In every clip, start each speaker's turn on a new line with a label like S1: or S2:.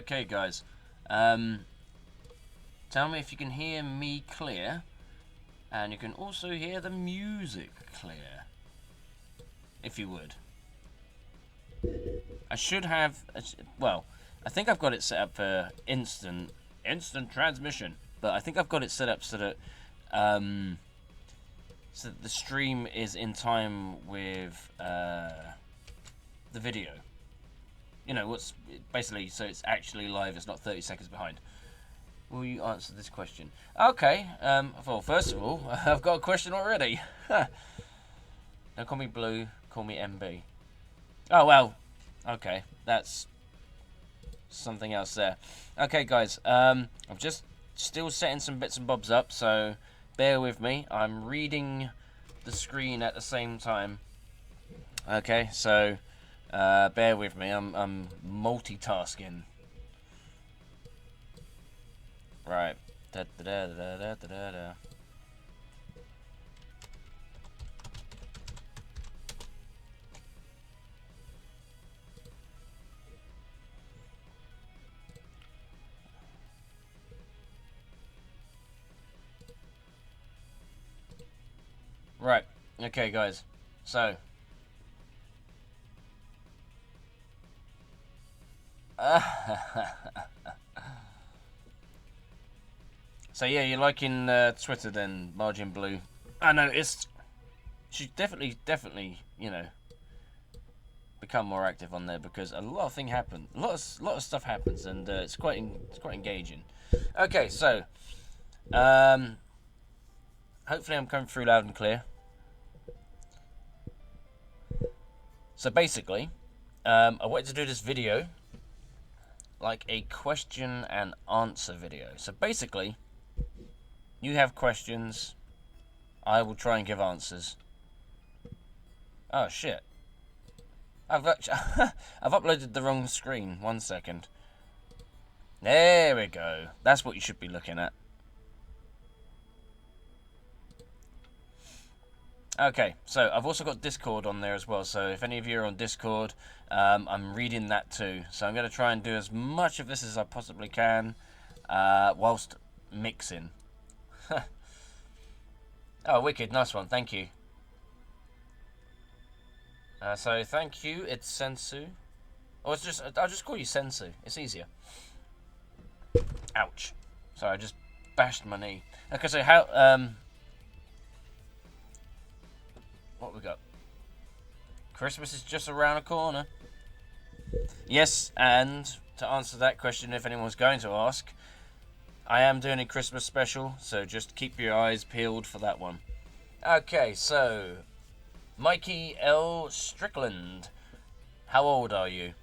S1: Okay, guys. Tell me if you can hear me clear, and you can also hear the music clear, if you would. I should have, well, I think I've got it set up for instant transmission, but I think I've got it set up so that the stream is in time with the video. You know, what's basically, so it's actually live, it's not 30 seconds behind. Will you answer this question? Okay, well, first of all, I've got a question already. Don't call me Blue, call me MB. Oh, well, okay, that's something else there. Okay, guys, I'm just still setting some bits and bobs up, so bear with me. I'm reading the screen at the same time. Okay, so bear with me. I'm multitasking. Right. Da da da da da da da. Right. Okay, guys. So. So yeah, you're liking Twitter then, Margin Blue. I noticed. Should definitely, you know, become more active on there because a lot of things happen. A lot of stuff happens, and it's quite engaging. Okay, so hopefully I'm coming through loud and clear. So basically, I wanted to do this video like a question and answer video. So basically, you have questions, I will try and give answers. Oh shit. I've uploaded the wrong screen. 1 second. There we go. That's what you should be looking at. Okay, so I've also got Discord on there as well, so if any of you are on Discord, I'm reading that too. So I'm going to try and do as much of this as I possibly can, whilst mixing. Oh, wicked, nice one, thank you. So thank you, it's Sensu. Or it's I'll just call you Sensu, it's easier. Ouch. Sorry, I just bashed my knee. Okay, so how, what we got? Christmas is just around the corner. Yes, and to answer that question, if anyone's going to ask, I am doing a Christmas special, so just keep your eyes peeled for that one. Okay, so Mikey L. Strickland, how old are you?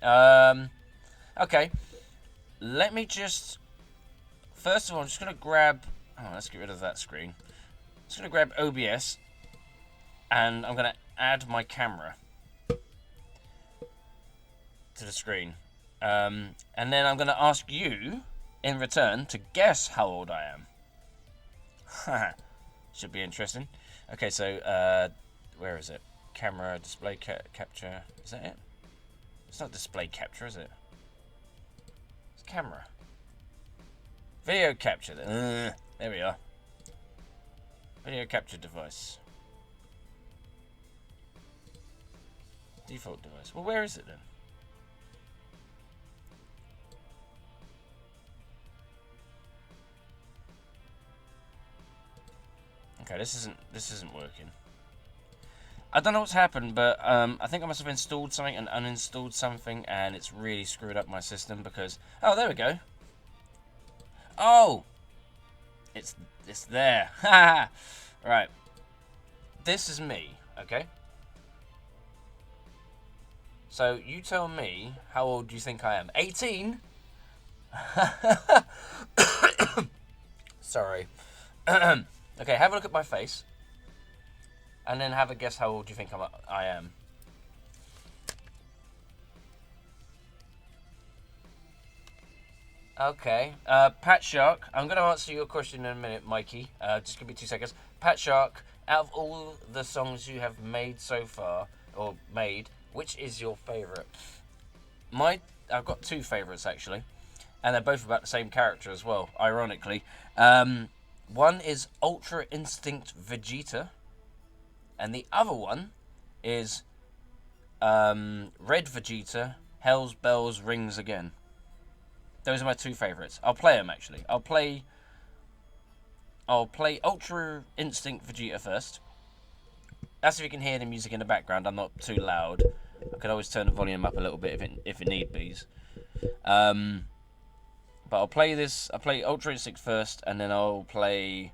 S1: Okay, let me just, first of all, I'm just going to grab, let's get rid of that screen. I'm just going to grab OBS, and I'm going to add my camera to the screen. And then I'm going to ask you, in return, to guess how old I am. Should be interesting. Okay, so, where is it? Camera, display capture. Is that it? It's not display capture, is it? It's camera. Video capture. There we are. Video capture device. Default device. Well, where is it then? Okay, this isn't working. I don't know what's happened, but I think I must have installed something and uninstalled something, and it's really screwed up my system because, oh, there we go. Oh, it's there. Ha. Right. This is me. Okay. So you tell me how old you think I am. 18? Sorry. Okay, have a look at my face. And then have a guess how old you think I am. Okay. Pat Shark, I'm going to answer your question in a minute, Mikey. Just give me 2 seconds. Pat Shark, out of all the songs you have made so far, or made, which is your favourite? I've got two favourites actually, and they're both about the same character as well. Ironically, one is Ultra Instinct Vegeta, and the other one is Red Vegeta. Hell's Bells Rings Again. Those are my two favourites. I'll play them actually. I'll play Ultra Instinct Vegeta first. That's if you can hear the music in the background. I'm not too loud. I could always turn the volume up a little bit if it need be. But I'll play this. I'll play Ultra Instinct first, and then I'll play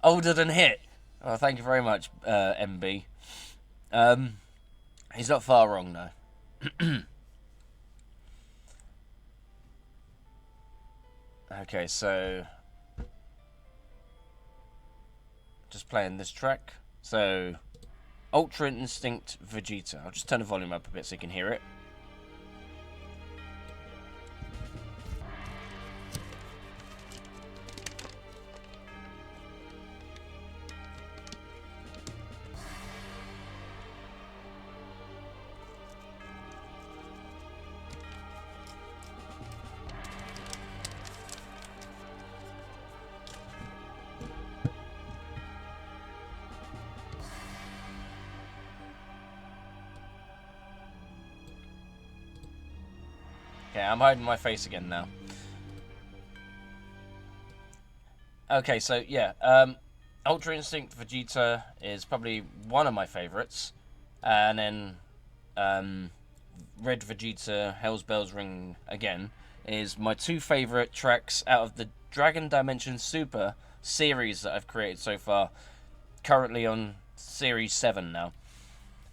S1: Older Than Hit. Oh, thank you very much, MB. He's not far wrong though. Okay, so just playing this track. So Ultra Instinct Vegeta. I'll just turn the volume up a bit so you can hear it. Okay, I'm hiding my face again now. Okay, so yeah, Ultra Instinct Vegeta is probably one of my favourites, and then Red Vegeta, Hell's Bells Ring Again is my two favourite tracks out of the Dragon Dimension Super series that I've created so far. Currently on Series 7 now.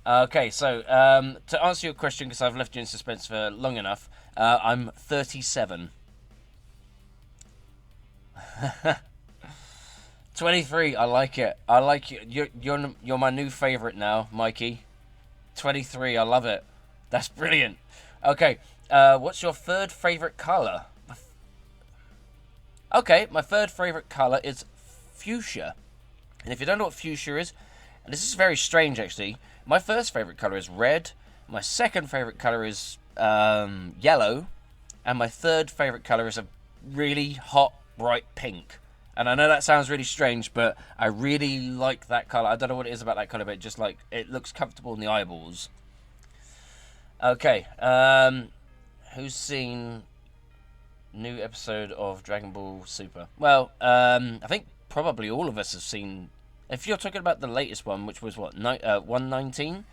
S1: Okay, so to answer your question, because I've left you in suspense for long enough, I'm 37. 23, I like it. I like it. You're my new favourite now, Mikey. 23, I love it. That's brilliant. Okay, what's your third favourite colour? Okay, my third favourite colour is fuchsia. And if you don't know what fuchsia is, and this is very strange actually, my first favourite colour is red, my second favourite colour is yellow, and my third favourite colour is a really hot, bright pink. And I know that sounds really strange, but I really like that colour. I don't know what it is about that colour, but it just like, it looks comfortable in the eyeballs. Okay, who's seen new episode of Dragon Ball Super? Well, I think probably all of us have seen. If you're talking about the latest one, which was what, 119,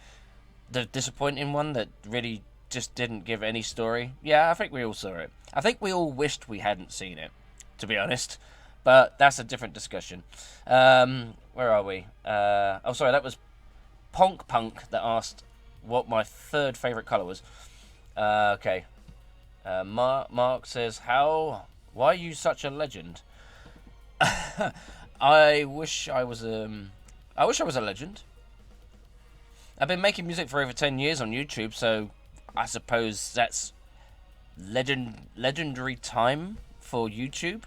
S1: the disappointing one that really just didn't give any story. Yeah, I think we all saw it. I think we all wished we hadn't seen it, to be honest. But that's a different discussion. Where are we? Oh, sorry, that was Punk that asked what my third favourite colour was. Okay. Mark says, why are you such a legend? I wish I was a legend. I've been making music for over 10 years on YouTube, so I suppose that's legendary time for YouTube.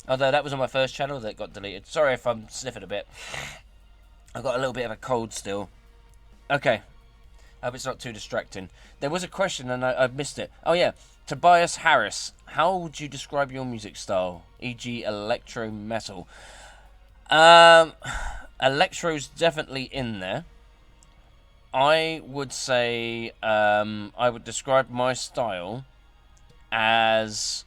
S1: Although that was on my first channel that got deleted. Sorry if I'm sniffing a bit. I've got a little bit of a cold still. Okay. I hope it's not too distracting. There was a question and I've missed it. Oh yeah, Tobias Harris. How would you describe your music style? E.g. electro metal. Electro's definitely in there. I would say I would describe my style as,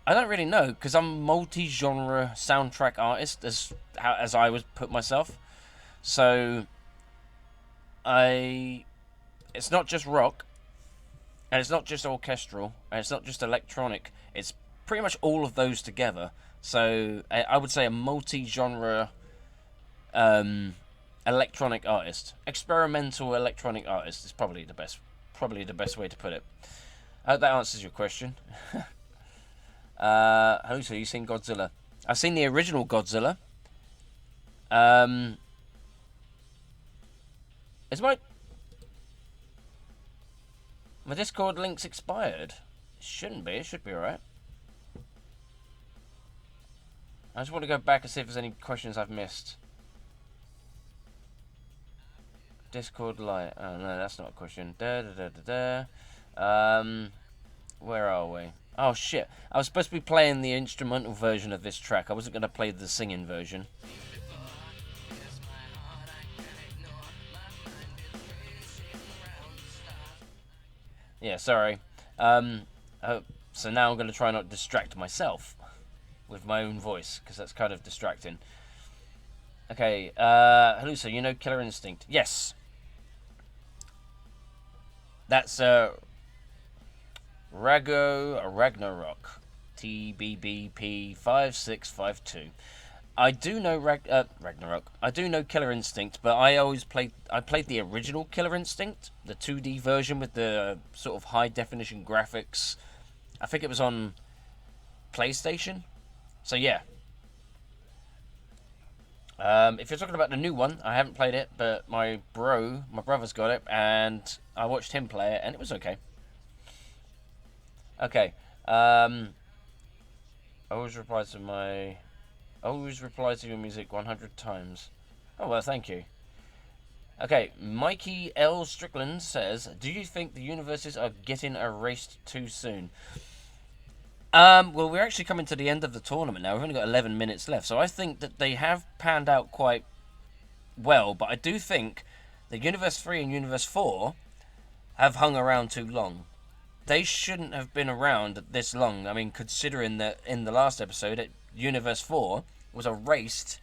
S1: I don't really know, because I'm multi-genre soundtrack artist as I would put myself. So it's not just rock, and it's not just orchestral, and it's not just electronic. It's pretty much all of those together. So I would say a multi-genre electronic artist, experimental electronic artist is probably the best way to put it. I hope that answers your question. Halusa, you seen Godzilla? I've seen the original Godzilla. Is my Discord link's expired? It shouldn't be. It should be alright. I just want to go back and see if there's any questions I've missed. Discord light. Oh no, that's not a question. Where are we? Oh shit! I was supposed to be playing the instrumental version of this track. I wasn't going to play the singing version. Yeah, sorry. So now I'm going to try not distract myself with my own voice, because that's kind of distracting. Okay, Halusa, you know Killer Instinct? Yes. That's Ragnarok, TBBP5652. I do know Ragnarok. I do know Killer Instinct, but I played the original Killer Instinct, the 2D version with the sort of high definition graphics. I think it was on PlayStation. So yeah. If you're talking about the new one, I haven't played it, but my brother's got it, and I watched him play it, and it was okay. Okay. Always reply to your music 100 times. Oh, well, thank you. Okay, Mikey L. Strickland says, do you think the universes are getting erased too soon? Well, we're actually coming to the end of the tournament now. We've only got 11 minutes left, so I think that they have panned out quite well, but I do think that Universe 3 and Universe 4 have hung around too long. They shouldn't have been around this long. I mean, considering that in the last episode, Universe 4 was erased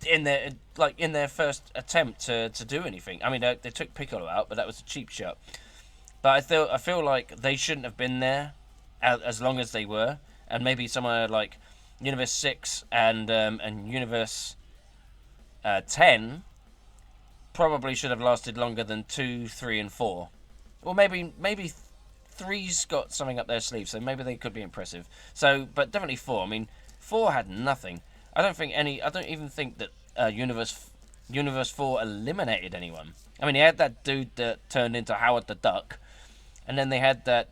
S1: in their first attempt to do anything. I mean, they took Piccolo out, but that was a cheap shot. But I feel like they shouldn't have been there as long as they were, and maybe somewhere like Universe 6 and Universe 10 probably should have lasted longer than 2, 3, and 4. Or maybe 3's got something up their sleeve, so maybe they could be impressive. So, but definitely 4. I mean, 4 had nothing. I don't even think that Universe 4 eliminated anyone. I mean, he had that dude that turned into Howard the Duck, and then they had that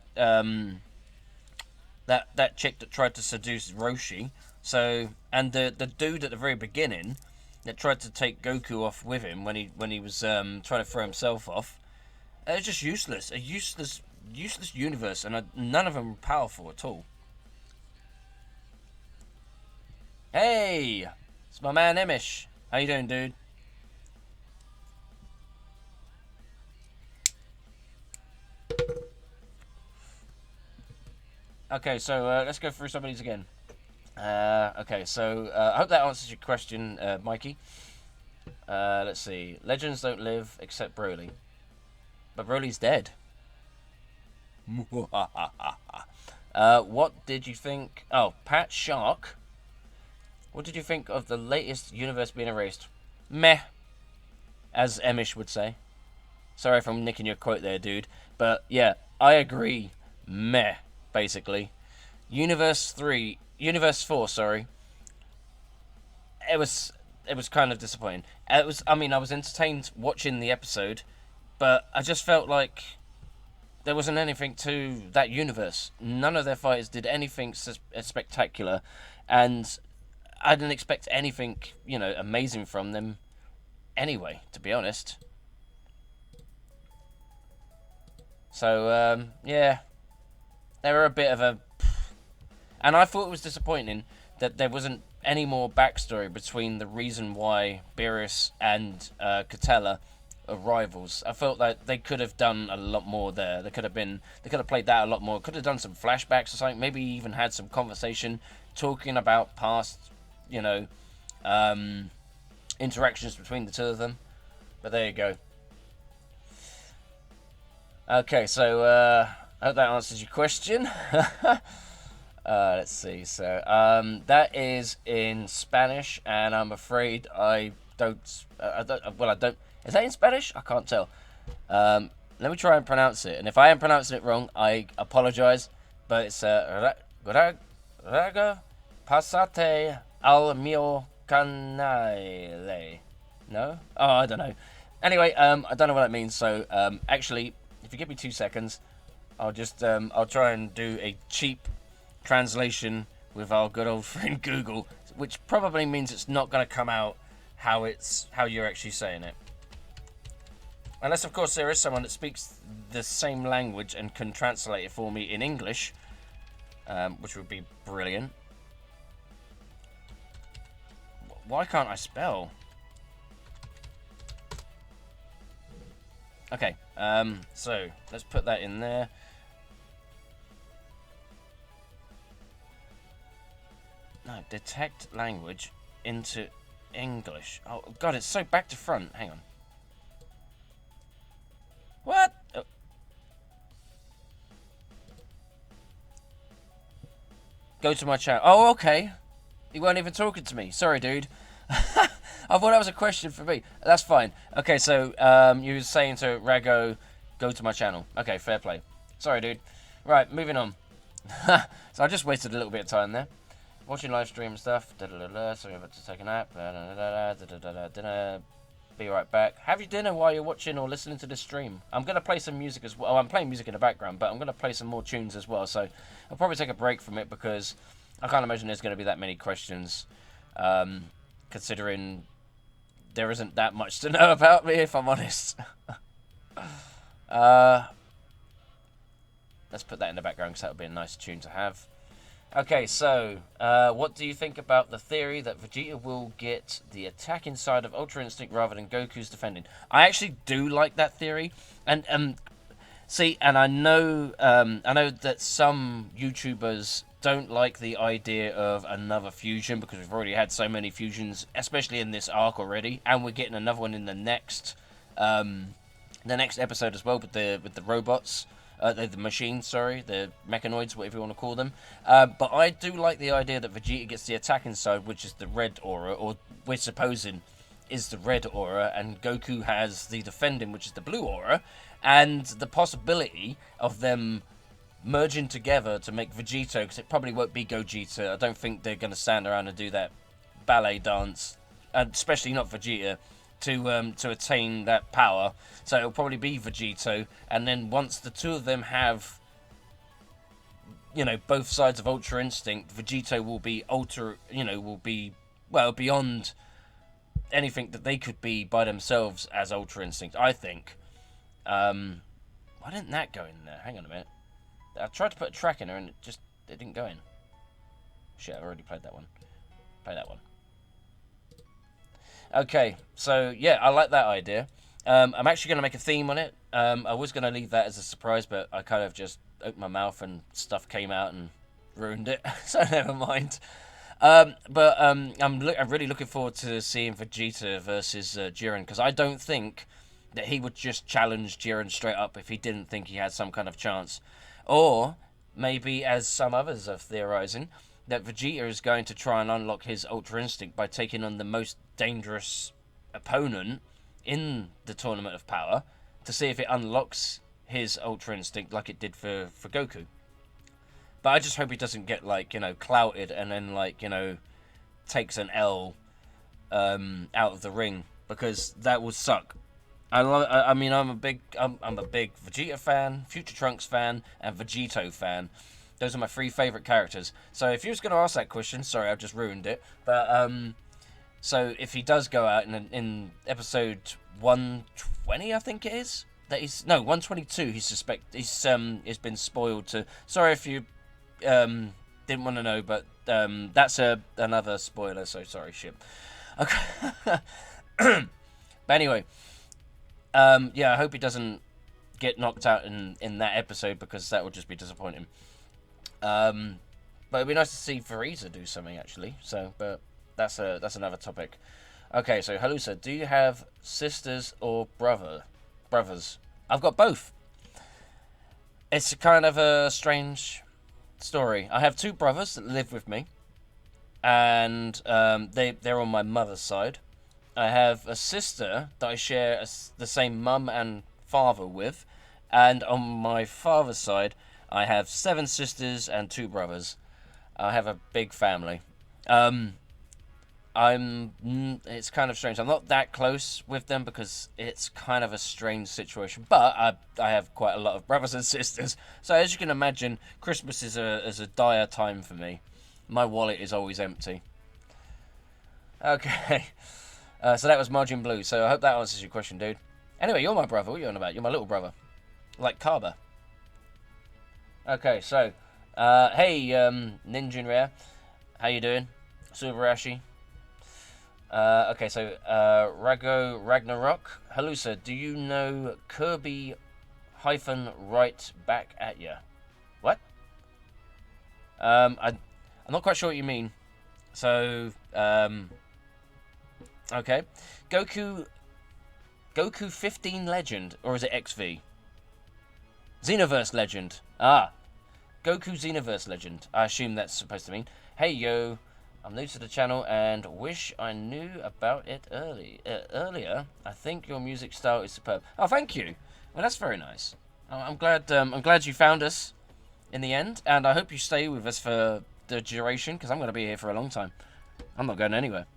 S1: that chick that tried to seduce Roshi. So, and the dude at the very beginning that tried to take Goku off with him when he was trying to throw himself off. It was just useless. A useless universe, and none of them were powerful at all. Hey, it's my man Emish. How you doing, dude? Okay, so let's go through some of these again. Okay, so I hope that answers your question, Mikey. Let's see. Legends don't live except Broly. But Broly's dead. What did you think? Oh, Pat Shark. What did you think of the latest universe being erased? Meh, as Emish would say. Sorry if I'm nicking your quote there, dude. But yeah, I agree. Meh, basically. Universe 4, sorry. It was kind of disappointing. I was entertained watching the episode, but I just felt like there wasn't anything to that universe. None of their fighters did anything spectacular, and I didn't expect anything, amazing from them anyway, to be honest. So, yeah, they were a bit of a... And I thought it was disappointing that there wasn't any more backstory between the reason why Beerus and Catella are rivals. I felt that they could have done a lot more there. They could have played that a lot more. Could have done some flashbacks or something. Maybe even had some conversation talking about past, interactions between the two of them. But there you go. Okay, so I hope that answers your question. Let's see. So that is in Spanish, and I'm afraid I don't. Is that in Spanish? I can't tell. Let me try and pronounce it, and if I am pronouncing it wrong, I apologize. But it's Raga Pasate al mio canale. No? Oh, I don't know. Anyway, I don't know what that means. So actually, if you give me 2 seconds, I'll try and do a cheap translation with our good old friend Google, which probably means it's not going to come out how you're actually saying it. Unless, of course, there is someone that speaks the same language and can translate it for me in English, which would be brilliant. Why can't I spell? Okay, so let's put that in there. No, detect language into English. Oh, God, it's so back to front. Hang on. What? Oh. Go to my chat. Oh, okay. You weren't even talking to me. Sorry, dude. I thought that was a question for me. That's fine. Okay, so you were saying to Rago, go to my channel. Okay, fair play. Sorry, dude. Right, moving on. So I just wasted a little bit of time there. Watching live stream stuff. Sorry, I'm about to take a nap. Dinner. Be right back. Have your dinner while you're watching or listening to the stream. I'm going to play some music as well. Oh, I'm playing music in the background, but I'm going to play some more tunes as well. So I'll probably take a break from it because I can't imagine there's going to be that many questions. Considering there isn't that much to know about me, if I'm honest. Let's put that in the background because that would be a nice tune to have. Okay, so what do you think about the theory that Vegeta will get the attacking side of Ultra Instinct rather than Goku's defending? I actually do like that theory, and see, and I know that some YouTubers don't like the idea of another fusion because we've already had so many fusions, especially in this arc already, and we're getting another one in the next episode as well with the robots. The machines, sorry, the mechanoids, whatever you want to call them. But I do like the idea that Vegeta gets the attacking side, which is the red aura, or we're supposing is the red aura, and Goku has the defending, which is the blue aura, and the possibility of them merging together to make Vegito, because it probably won't be Gogeta. I don't think they're going to stand around and do that ballet dance, especially not Vegeta, to attain that power. So it'll probably be Vegito, and then once the two of them have, you know, both sides of Ultra Instinct, Vegito will be beyond anything that they could be by themselves as Ultra Instinct, I think. Why didn't that go in there? Hang on a minute. I tried to put a track in there and it didn't go in. Shit, I already played that one. Play that one. Okay, so yeah, I like that idea. I'm actually going to make a theme on it. I was going to leave that as a surprise, but I kind of just opened my mouth and stuff came out and ruined it. So never mind. I'm really looking forward to seeing Vegeta versus Jiren, because I don't think that he would just challenge Jiren straight up if he didn't think he had some kind of chance. Or maybe, as some others are theorizing, that Vegeta is going to try and unlock his Ultra Instinct by taking on the most dangerous opponent in the Tournament of Power to see if it unlocks his Ultra Instinct like it did for Goku. But I just hope he doesn't get, like, you know, clouted and then, like, you know, takes an L out of the ring, because that would suck. I mean, I'm a big Vegeta fan, Future Trunks fan, and Vegito fan. Those are my three favourite characters. So if you was going to ask that question, sorry, I've just ruined it. But so if he does go out in episode 120, I think it is, 122. He's been spoiled to. Sorry if you didn't want to know, but that's another spoiler. So sorry, shit. Okay. But anyway. Yeah, I hope he doesn't get knocked out in that episode, because that would just be disappointing. But it'd be nice to see Frieza do something, actually. So, but that's another topic. Okay, so Halusa, do you have sisters or brothers? I've got both. It's kind of a strange story. I have two brothers that live with me, and they're on my mother's side. I have a sister that I share the same mum and father with, and on my father's side, I have 7 sisters and 2 brothers. I have a big family. It's kind of strange. I'm not that close with them because it's kind of a strange situation, but I have quite a lot of brothers and sisters. So as you can imagine, Christmas is a dire time for me. My wallet is always empty. Okay. So that was Margin Blue. So I hope that answers your question, dude. Anyway, you're my brother. What are you on about? You're my little brother. Like Kaba. Okay, so, hey, Ninja Rare. How you doing? Subarashii. Okay, so, Rago Ragnarok. Halusa, do you know Kirby hyphen right back at ya? What? I'm not quite sure what you mean. So, okay. Goku 15 Legend, or is it XV? Xenoverse Legend. Ah. Goku Xenoverse Legend. I assume that's supposed to mean. Hey, yo. I'm new to the channel and wish I knew about it earlier. I think your music style is superb. Oh, thank you. Well, that's very nice. I'm glad you found us in the end, and I hope you stay with us for the duration, because I'm going to be here for a long time. I'm not going anywhere.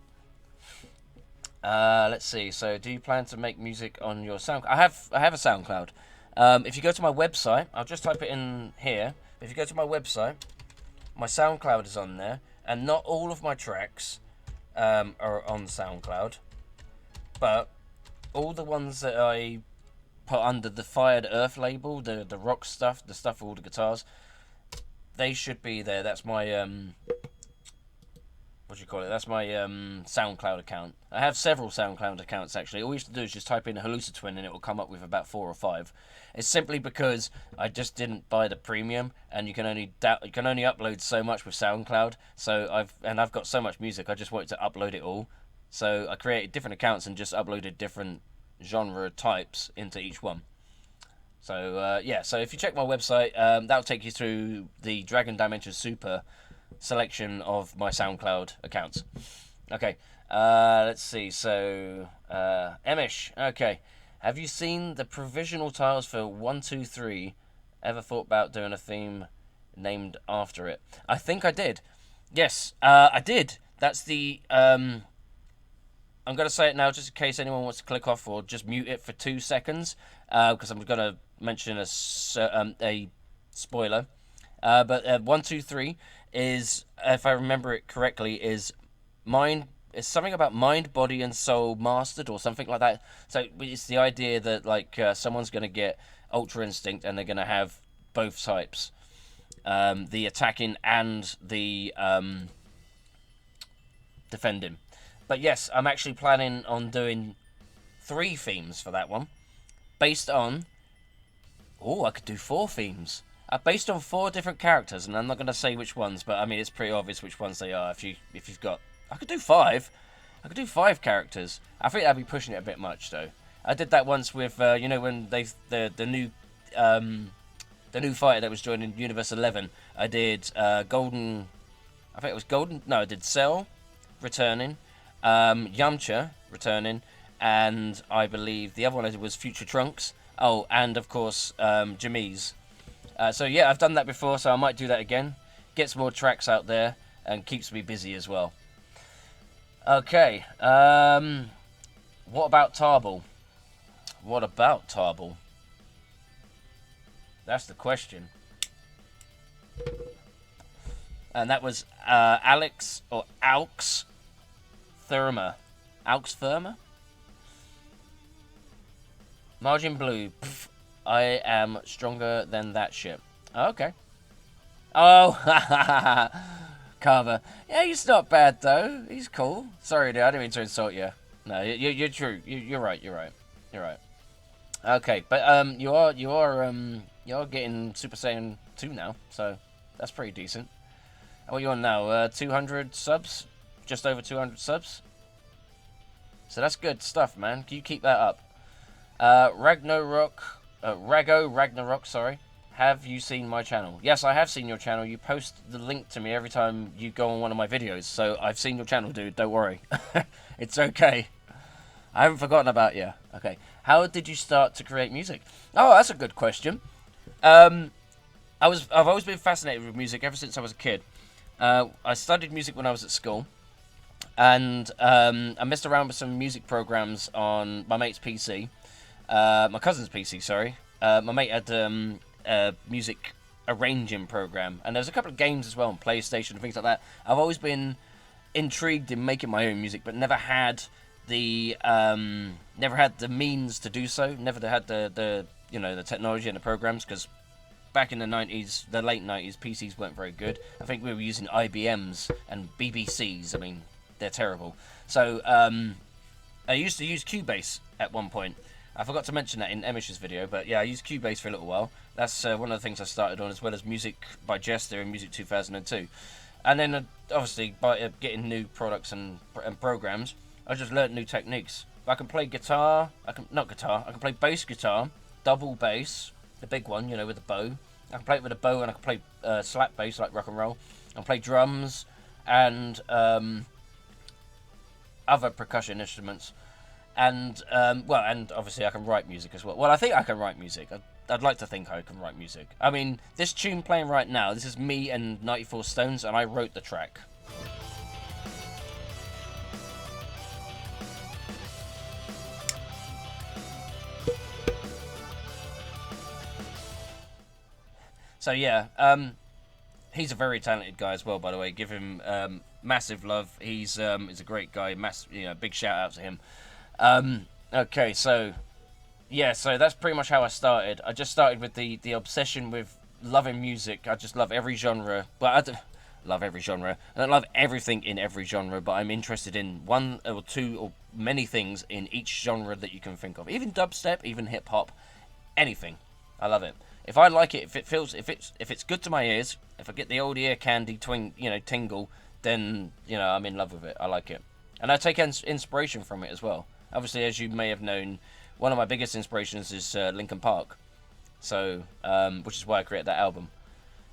S1: Let's see. So, do you plan to make music on your SoundCloud? I have a SoundCloud. If you go to my website, I'll just type it in here. If you go to my website, my SoundCloud is on there, and not all of my tracks are on SoundCloud, but all the ones that I put under the Fired Earth label, the rock stuff, the stuff for all the guitars, they should be there. That's my what do you call it? That's my SoundCloud account. I have several SoundCloud accounts, actually. All you have to do is just type in HalusaTwin and it will come up with about 4 or 5. It's simply because I just didn't buy the premium, and you can only upload so much with SoundCloud. So I've got so much music, I just wanted to upload it all. So I created different accounts and just uploaded different genre types into each one. So yeah, so if you check my website, that'll take you through the Dragon Dimension Super selection of my SoundCloud accounts. Okay, let's see. So Emish, okay, have you seen the provisional tiles for 1, 2, 3? Ever thought about doing a theme named after it? I think I did. Yes, I did. That's the I'm gonna say it now just in case anyone wants to click off or just mute it for 2 seconds, because I'm gonna mention a spoiler. But 1, 2, 3 is, if I remember it correctly, is mind. It's something about mind, body, and soul mastered, or something like that. So it's the idea that like someone's going to get Ultra Instinct, and they're going to have both types, the attacking and the defending. But yes, I'm actually planning on doing 3 themes for that one, based on. Oh, I could do 4 themes. Based on 4 different characters, and I'm not going to say which ones, but I mean it's pretty obvious which ones they are. If you've got, I could do 5. I could do 5 characters. I think I'd be pushing it a bit much though. I did that once with you know, when the new fighter that was joining Universe 11. I did Golden. I think it was Golden. No, I did Cell returning, Yamcha returning, and I believe the other one I did was Future Trunks. Oh, and of course Jamise. So yeah, I've done that before, so I might do that again. Gets more tracks out there and keeps me busy as well. Okay, what about Tarble? What about Tarble? That's the question. And that was Alex or Aux Therma. Aux Therma? Margin Blue. Pff, I am stronger than that shit. Okay. Oh, Carver. Yeah, he's not bad though. He's cool. Sorry, dude. I didn't mean to insult you. No, you're true. You're right. You're right. You're right. Okay, but you are getting Super Saiyan 2 now, so that's pretty decent. What are you on now? 200 subs? Just over 200 subs? So that's good stuff, man. Can you keep that up? Rago Ragnarok, sorry. Have you seen my channel? Yes, I have seen your channel. You post the link to me every time you go on one of my videos, so I've seen your channel, dude. Don't worry. It's okay. I haven't forgotten about you. Okay. How did you start to create music? Oh, that's a good question. I've always been fascinated with music ever since I was a kid. I studied music when I was at school, and I messed around with some music programs on my mate's PC. My cousin's PC, sorry. My mate had a music arranging program, and there's a couple of games as well on PlayStation and things like that. I've always been intrigued in making my own music, but never had the means to do so. Never had the the technology and the programs, because back in the 90s, the late 90s, PCs weren't very good. I think we were using IBMs and BBCs. I mean, they're terrible. So I used to use Cubase at one point. I forgot to mention that in Emish's video, but yeah, I used Cubase for a little while. That's one of the things I started on, as well as Music by Jester and Music 2002. And then, obviously, by getting new products and programs, I just learnt new techniques. I can play guitar. I can play bass guitar, double bass, the big one, with a bow. I can play it with a bow, and I can play slap bass like rock and roll. I can play drums and other percussion instruments. And, and obviously I can write music as well. Well, I think I can write music. I'd like to think I can write music. I mean, this tune playing right now, this is me and 94 Stones, and I wrote the track. So, yeah, he's a very talented guy as well, by the way. Give him massive love. He's a great guy. Big shout out to him. Okay, so yeah, so that's pretty much how I started. I just started with the obsession with loving music. I just love every genre, but I don't love every genre. I don't love everything in every genre, but I'm interested in one or two or many things in each genre that you can think of. Even dubstep, even hip hop, anything. I love it. If I like it, if it's good to my ears, if I get the old ear candy tingle, then I'm in love with it. I like it, and I take inspiration from it as well. Obviously, as you may have known, one of my biggest inspirations is Linkin Park. So, which is why I created that album.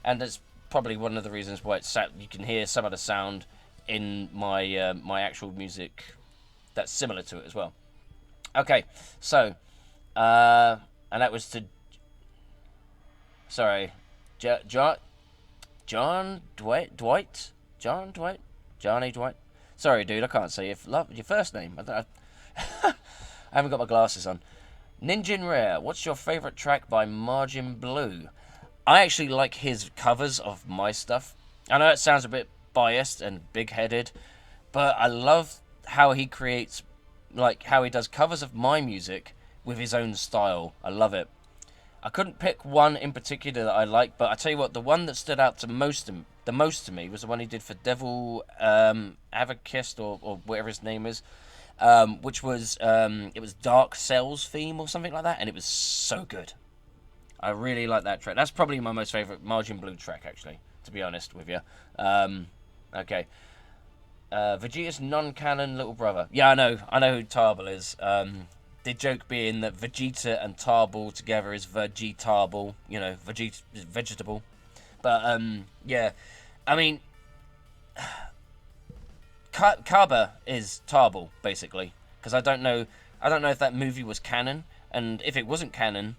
S1: And that's probably one of the reasons why you can hear some of the sound in my my actual music that's similar to it as well. Okay, so, and that was to... Sorry, Johnny Dwight? Sorry, dude, I can't say your first name. I haven't got my glasses on. Ninjin Rare, what's your favourite track by Margin Blue? I actually like his covers of my stuff. I know it sounds a bit biased and big-headed, but I love how he creates, how he does covers of my music with his own style. I love it. I couldn't pick one in particular that I like, but I tell you what, the one that stood out the most to me was the one he did for Devil Avocist or whatever his name is. Which was it was Dark Cells theme or something like that, and it was so good. I really like that track. That's probably my most favourite Margin Blue track, actually, to be honest with you. Okay. Vegeta's non-canon little brother. Yeah, I know who Tarbell is. The joke being that Vegeta and Tarbell together is Vegetable, vegetable. But yeah, I mean, Kaba is Tarbell, basically, because I don't know if that movie was canon, and if it wasn't canon,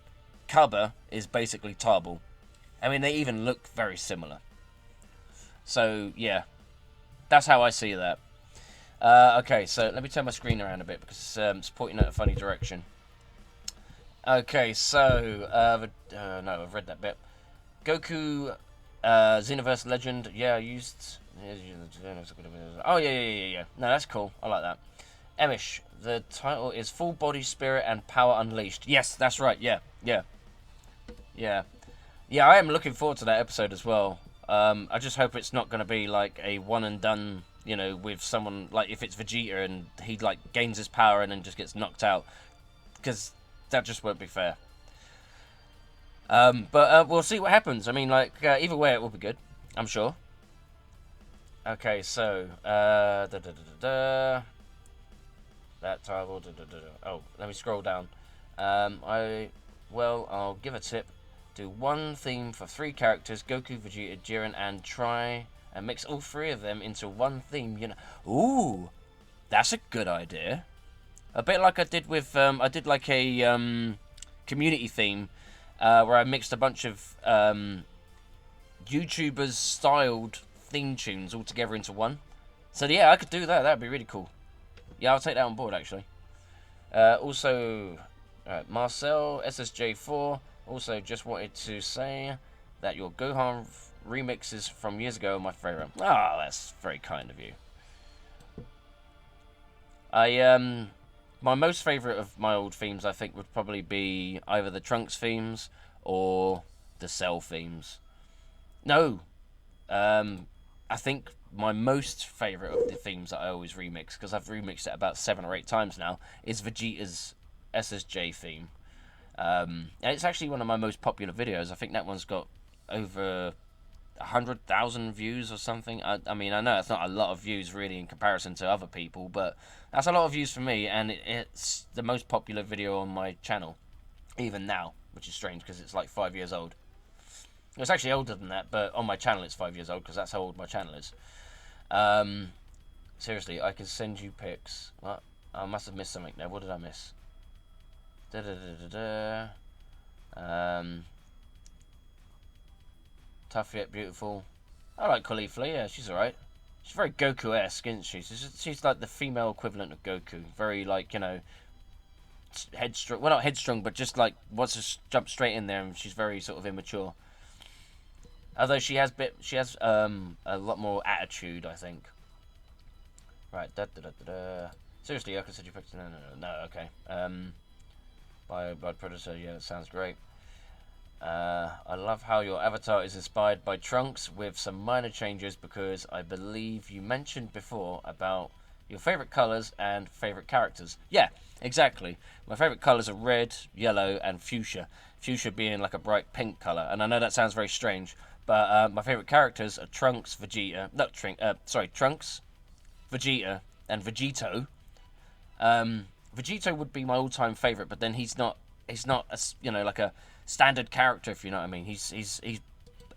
S1: Kaba is basically Tarbell. I mean, they even look very similar. So yeah, that's how I see that. Okay, so let me turn my screen around a bit because it's pointing in a funny direction. Okay, so no, I've read that bit. Goku, Xenoverse Legend. Yeah, I used. Oh yeah. No, that's cool. I like that. Emish, the title is Full Body Spirit and Power Unleashed. Yes, that's right. Yeah. I am looking forward to that episode as well. I just hope it's not going to be like a one and done. With someone like if it's Vegeta and he gains his power and then just gets knocked out, because that just won't be fair. But we'll see what happens. I mean, either way, it will be good, I'm sure. Okay, so that toggle. Oh, let me scroll down. I'll give a tip. Do one theme for 3 characters: Goku, Vegeta, Jiren, and try and mix all 3 of them into one theme. Ooh, that's a good idea. A bit like I did with I did like a community theme where I mixed a bunch of YouTubers styled theme tunes all together into one. So yeah, I could do that. That'd be really cool. Yeah, I'll take that on board actually. Also, Marcel SSJ4 also just wanted to say that your Gohan remixes from years ago are my favourite. Ah, that's very kind of you. My most favourite of my old themes, I think, would probably be either the Trunks themes or the Cell themes. No, I think my most favourite of the themes that I always remix, because I've remixed it about 7 or 8 times now, is Vegeta's SSJ theme. And it's actually one of my most popular videos. I think that one's got over 100,000 views or something. I mean, I know it's not a lot of views really in comparison to other people, but that's a lot of views for me, and it's the most popular video on my channel, even now, which is strange because it's like 5 years old. It's actually older than that, but on my channel it's 5 years old because that's how old my channel is. Seriously, I can send you pics. What? I must have missed something there. What did I miss? Tough yet beautiful. I like Caulifla, yeah, she's alright. She's very Goku-esque, isn't she? She's like the female equivalent of Goku. Very, like, you know, headstrong. Well, not headstrong, but just like wants to jump straight in there, and she's very sort of immature. Although she has a lot more attitude, I think. Right, seriously, I can send you pictures. No, okay. By Predator, yeah, that sounds great. I love how your avatar is inspired by Trunks with some minor changes, because I believe you mentioned before about your favourite colours and favourite characters. Yeah, exactly. My favourite colours are red, yellow, and fuchsia. Fuchsia being like a bright pink colour, and I know that sounds very strange, but my favourite characters are Trunks, Vegeta, Trunks, Vegeta, and Vegito. Vegito would be my all-time favourite, but then he's not a, you know, like a standard character, if you know what I mean. He's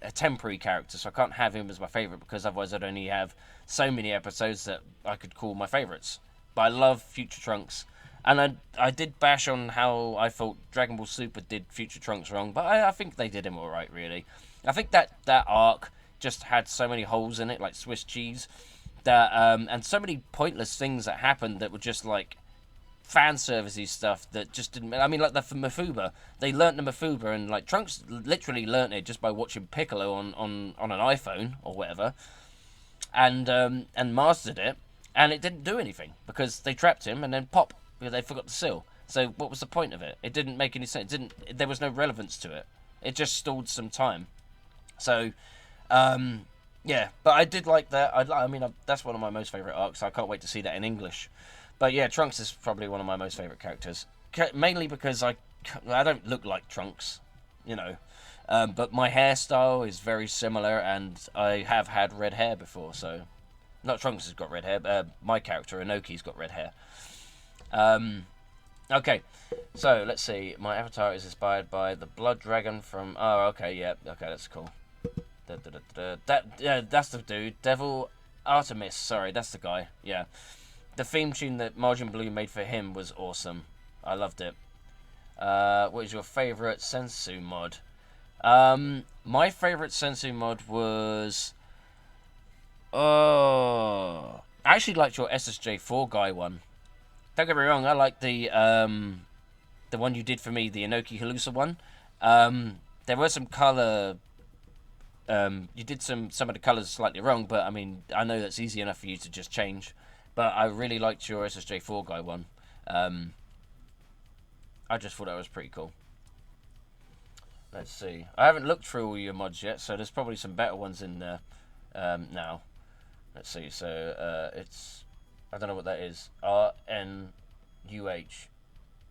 S1: a temporary character, so I can't have him as my favourite, because otherwise I'd only have so many episodes that I could call my favourites. But I love Future Trunks, and I did bash on how I thought Dragon Ball Super did Future Trunks wrong, but I think they did him alright, really. I think that arc just had so many holes in it, like Swiss cheese, that and so many pointless things that happened that were just like fan servicey stuff that just didn't. I mean, like the Mafuba, they learnt the Mafuba, and like Trunks literally learnt it just by watching Piccolo on an iPhone or whatever, and mastered it, and it didn't do anything because they trapped him, and then pop, they forgot the seal. So what was the point of it? It didn't make any sense. There was no relevance to it. It just stalled some time. So, yeah, but I did like that. I mean, that's one of my most favourite arcs. I can't wait to see that in English. But yeah, Trunks is probably one of my most favourite characters. Mainly because I don't look like Trunks, you know. But my hairstyle is very similar, and I have had red hair before, so... Not Trunks has got red hair, my character, Enoki's got red hair. Okay, so let's see. My avatar is inspired by the Blood Dragon from... Oh, okay, yeah, okay, that's cool. That's the dude. Devil Artemis, sorry, that's the guy, yeah. The theme tune that Margin Blue made for him was awesome. I loved it. What is your favourite Sensu mod? My favourite Sensu mod was... Oh... I actually liked your SSJ4 guy one. Don't get me wrong, I like the one you did for me, the Enoki Halusa one. There were some colour... you did some of the colours slightly wrong, but I mean, I know that's easy enough for you to just change. But I really liked your SSJ4 guy one. I just thought that was pretty cool. Let's see. I haven't looked through all your mods yet, so there's probably some better ones in there now. Let's see. So it's... I don't know what that is. RNUH.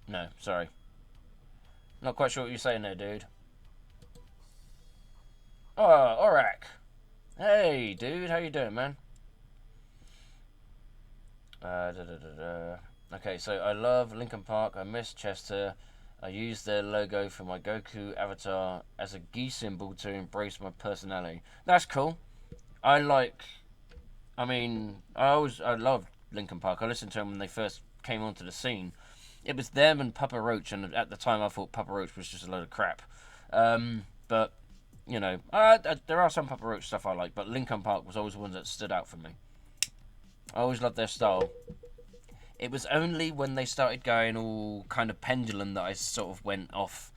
S1: No, sorry. Not quite sure what you're saying there, dude. Oh, Aurak. Hey, dude. How you doing, man? Okay, so I love Linkin Park. I miss Chester. I use their logo for my Goku avatar as a gi symbol to embrace my personality. That's cool. I loved Linkin Park. I listened to them when they first came onto the scene. It was them and Papa Roach, and at the time I thought Papa Roach was just a load of crap. But, you know, there are some Papa Roach stuff I like, but Linkin Park was always the one that stood out for me. I always loved their style. It was only when they started going all kind of pendulum that I sort of went off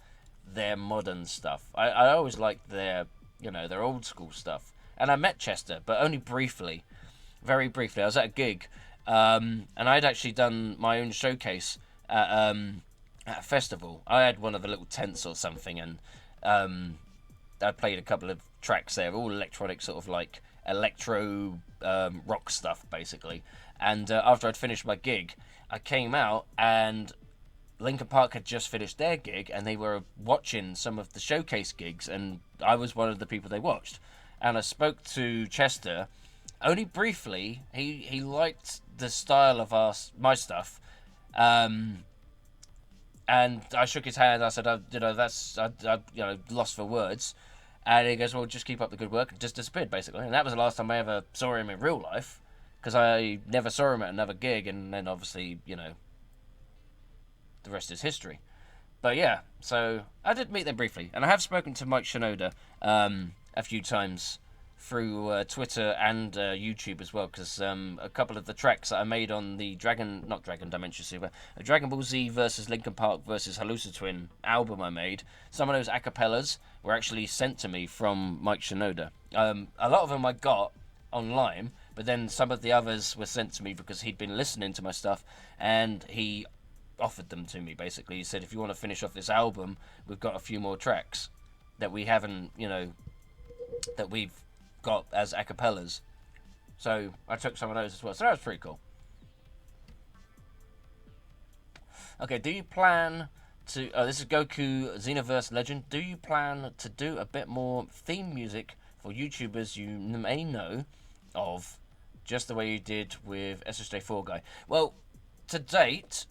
S1: their modern stuff. I always liked their, you know, their old school stuff. And I met Chester, but only briefly. Very briefly. I was at a gig And I'd actually done my own showcase at a festival. I had one of the little tents or something, and I played a couple of tracks there, all electronic, sort of like electro rock stuff, basically. And after I'd finished my gig, I came out, and Linkin Park had just finished their gig, and they were watching some of the showcase gigs, and I was one of the people they watched. And I spoke to Chester, only briefly. He liked the style of my stuff, and I shook his hand. I said, I lost for words. And he goes, well, just keep up the good work. And just disappeared, basically. And that was the last time I ever saw him in real life, because I never saw him at another gig, and then obviously, the rest is history. But yeah, so I did meet them briefly, and I have spoken to Mike Shinoda a few times through Twitter and YouTube as well, because a couple of the tracks that I made on the Dragon Ball Z versus Linkin Park versus HalusaTwin album I made, some of those acapellas were actually sent to me from Mike Shinoda. A lot of them I got online, but then some of the others were sent to me because he'd been listening to my stuff, and he offered them to me, basically. He said, if you want to finish off this album, we've got a few more tracks that we haven't, that we've got as acapellas. So I took some of those as well. So that was pretty cool. Okay, do you plan to... Oh, this is Goku Xenoverse Legend. Do you plan to do a bit more theme music for YouTubers you may know of, just the way you did with SSJ4 Guy? Well, to date,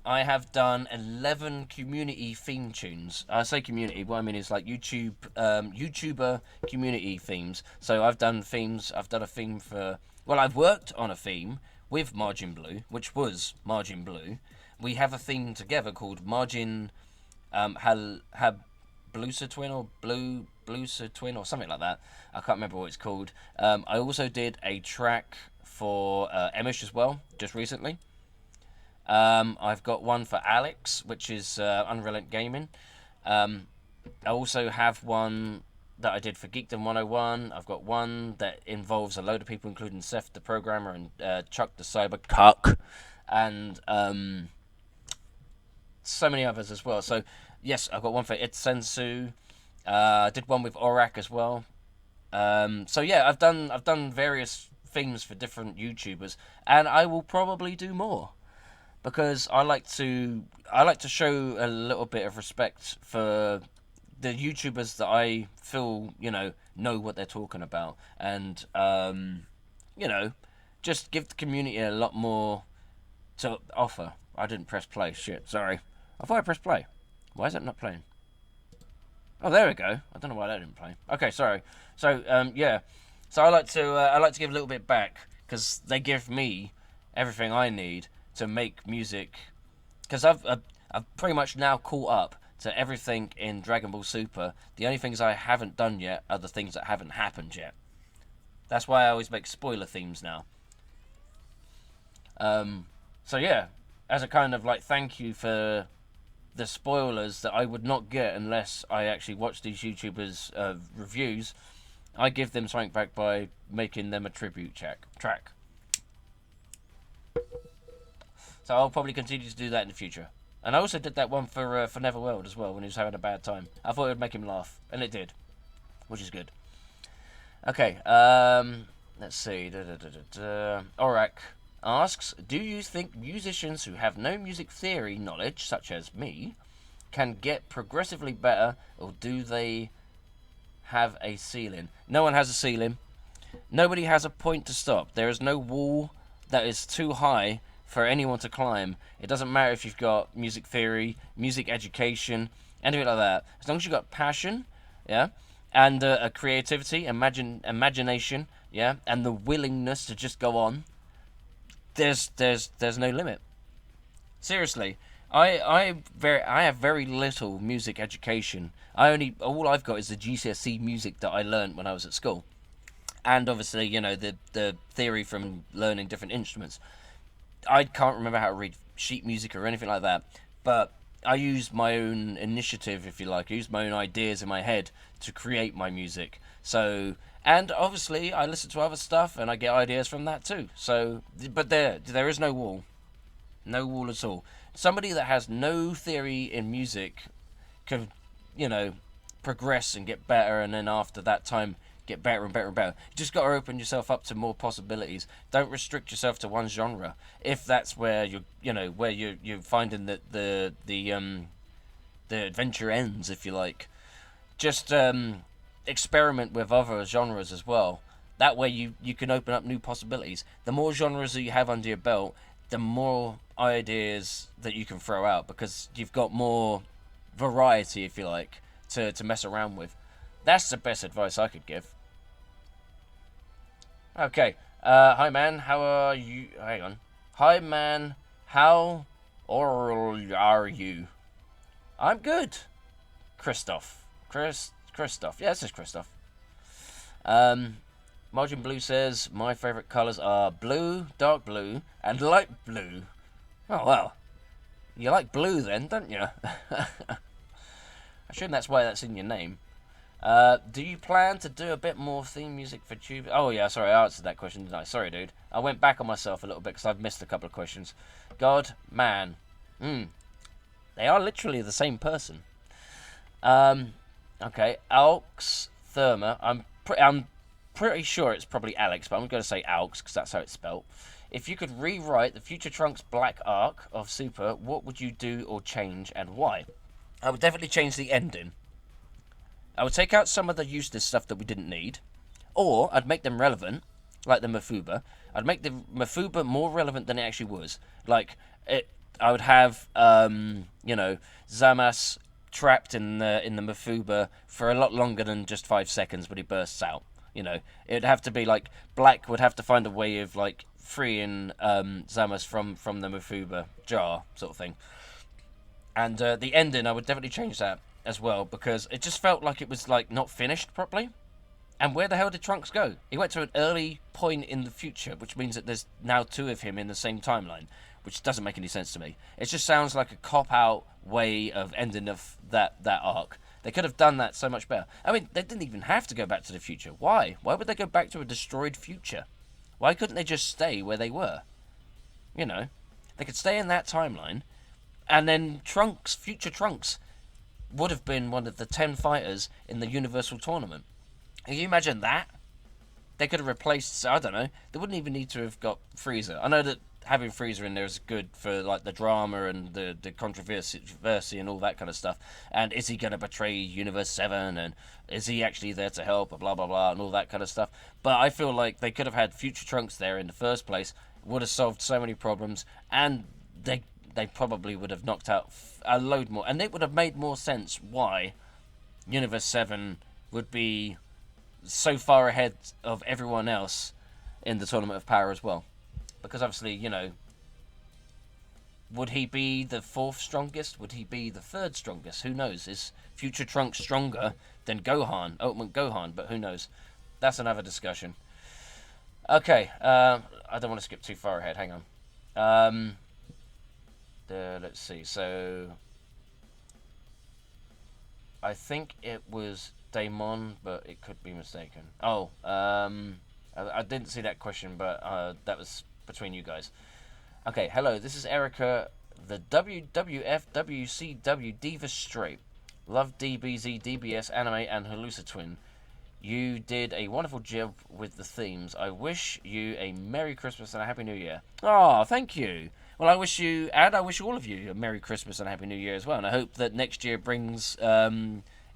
S1: I have done 11 community theme tunes. I say community, what I mean is like YouTuber community themes. So I've done themes. I've done a theme for... Well, I've worked on a theme with Margin Blue, which was Margin Blue. We have a theme together called Margin HalusaTwin or HalusaTwin or something like that. I can't remember what it's called. I also did a track for Emish as well, just recently. I've got one for Alex, which is Unrelent Gaming. I also have one that I did for Geekdom 101. I've got one that involves a load of people, including Seth the Programmer and Chuck the Cyber Cuck, and so many others as well. So yes, I've got one for Itsensu. I did one with Orak as well. So yeah, I've done various themes for different YouTubers, and I will probably do more, because I like to show a little bit of respect for the YouTubers that I feel know what they're talking about, and just give the community a lot more to offer. I didn't press play. Shit, sorry. I thought I pressed play. Why is it not playing? Oh, there we go. I don't know why that didn't play. Okay, sorry. So yeah. So I like to give a little bit back, because they give me everything I need to make music, because I've pretty much now caught up to everything in Dragon Ball Super. The only things I haven't done yet are the things that haven't happened yet. That's why I always make spoiler themes now. So yeah, as a kind of like thank you for the spoilers that I would not get unless I actually watch these YouTubers' reviews, I give them something back by making them a tribute track. So I'll probably continue to do that in the future. And I also did that one for Neverworld as well, when he was having a bad time. I thought it would make him laugh, and it did, which is good. Okay, let's see. Orak asks, do you think musicians who have no music theory knowledge, such as me, can get progressively better, or do they have a ceiling? No one has a ceiling. Nobody has a point to stop. There is no wall that is too high for anyone to climb. It doesn't matter if you've got music theory, music education, anything like that. As long as you've got passion, yeah, and a creativity, imagination, yeah, and the willingness to just go on, there's no limit. Seriously, I have very little music education. All I've got is the GCSE music that I learned when I was at school, and obviously the theory from learning different instruments. I can't remember how to read sheet music or anything like that, but I use my own initiative, if you like. I use my own ideas in my head to create my music. So, and obviously I listen to other stuff and I get ideas from that too. So, but there is no wall. No wall at all. Somebody that has no theory in music can, you know, progress and get better, and then after that time get better and better and better. You just got to open yourself up to more possibilities. Don't restrict yourself to one genre. If that's where you're finding that the adventure ends, if you like. Just experiment with other genres as well. That way you can open up new possibilities. The more genres that you have under your belt, the more ideas that you can throw out, because you've got more variety, if you like, to mess around with. That's the best advice I could give. Okay. Hi, man. How are you? Hang on. Hi, man. How are you? I'm good. Christoph. Christoph. Yeah, this is Christoph. Margin Blue says, my favourite colours are blue, dark blue, and light blue. Oh, well. You like blue then, don't you? I assume that's why that's in your name. Do you plan to do a bit more theme music for Tube? Oh, yeah, sorry, I answered that question, didn't I? Sorry, dude. I went back on myself a little bit because I've missed a couple of questions. God, man. They are literally the same person. Okay, Alx Therma. I'm pretty sure it's probably Alex, but I'm going to say Alx because that's how it's spelled. If you could rewrite the Future Trunks Black arc of Super, what would you do or change, and why? I would definitely change the ending. I would take out some of the useless stuff that we didn't need, or I'd make them relevant, like the Mafuba. I'd make the Mafuba more relevant than it actually was. Like, I would have, Zamas trapped in the Mafuba for a lot longer than just 5 seconds when he bursts out. It'd have to be like Black would have to find a way of like freeing Zamas from the Mafuba jar sort of thing. And the ending, I would definitely change that as well, because it just felt like it was like not finished properly. And where the hell did Trunks go? He went to an early point in the future, which means that there's now 2 of him in the same timeline, which doesn't make any sense to me. It just sounds like a cop-out way of ending of that arc. They could have done that so much better. I mean, they didn't even have to go back to the future. Why? Why would they go back to a destroyed future? Why couldn't they just stay where they were? They could stay in that timeline, and then Trunks, future Trunks, would have been one of the 10 fighters in the Universal Tournament. Can you imagine that? They could have replaced, I don't know, they wouldn't even need to have got Frieza. I know that having Frieza in there is good for like the drama and the controversy and all that kind of stuff. And is he going to betray Universe 7? And is he actually there to help? Blah, blah, blah, and all that kind of stuff. But I feel like they could have had future Trunks there in the first place. Would have solved so many problems. And they probably would have knocked out a load more. And it would have made more sense why Universe 7 would be so far ahead of everyone else in the Tournament of Power as well. Because obviously, would he be the 4th strongest? Would he be the 3rd strongest? Who knows? Is Future Trunks stronger than Gohan, Ultimate Gohan? But who knows? That's another discussion. Okay, I don't want to skip too far ahead. Hang on. Let's see. So, I think it was Daemon, but it could be mistaken. Oh, I didn't see that question, but that was between you guys. Okay, hello, this is Erica, the WWF WCW Diva Straight. Love DBZ, DBS, Anime, and HalusaTwin. You did a wonderful job with the themes. I wish you a Merry Christmas and a Happy New Year. Oh, thank you. Well, I wish you, and I wish all of you, a Merry Christmas and a Happy New Year as well. And I hope that next year brings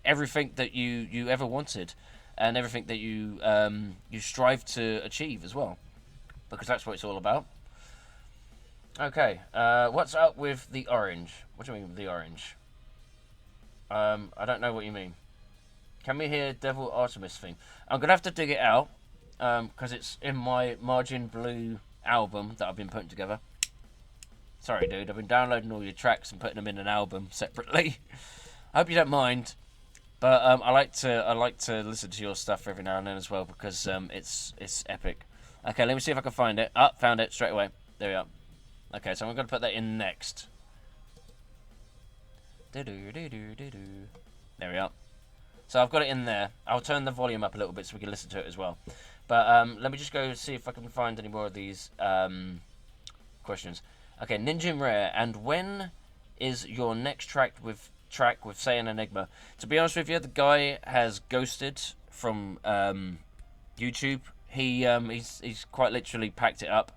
S1: everything that you ever wanted, and everything that you strive to achieve as well, because that's what it's all about. Okay, what's up with the orange? What do you mean with the orange? I don't know what you mean. Can we hear Devil Artemis theme? I'm gonna have to dig it out, because it's in my Margin Blue album that I've been putting together. Sorry, dude, I've been downloading all your tracks and putting them in an album separately. I hope you don't mind. But I like to listen to your stuff every now and then as well, because it's epic. Okay, let me see if I can find it. Found it straight away. There we are. Okay, so I'm going to put that in next. There we are. So I've got it in there. I'll turn the volume up a little bit so we can listen to it as well. But let me just go see if I can find any more of these questions. Okay, Ninja Rare, and when is your next track with Say an Enigma? To be honest with you, the guy has ghosted from YouTube. He's quite literally packed it up.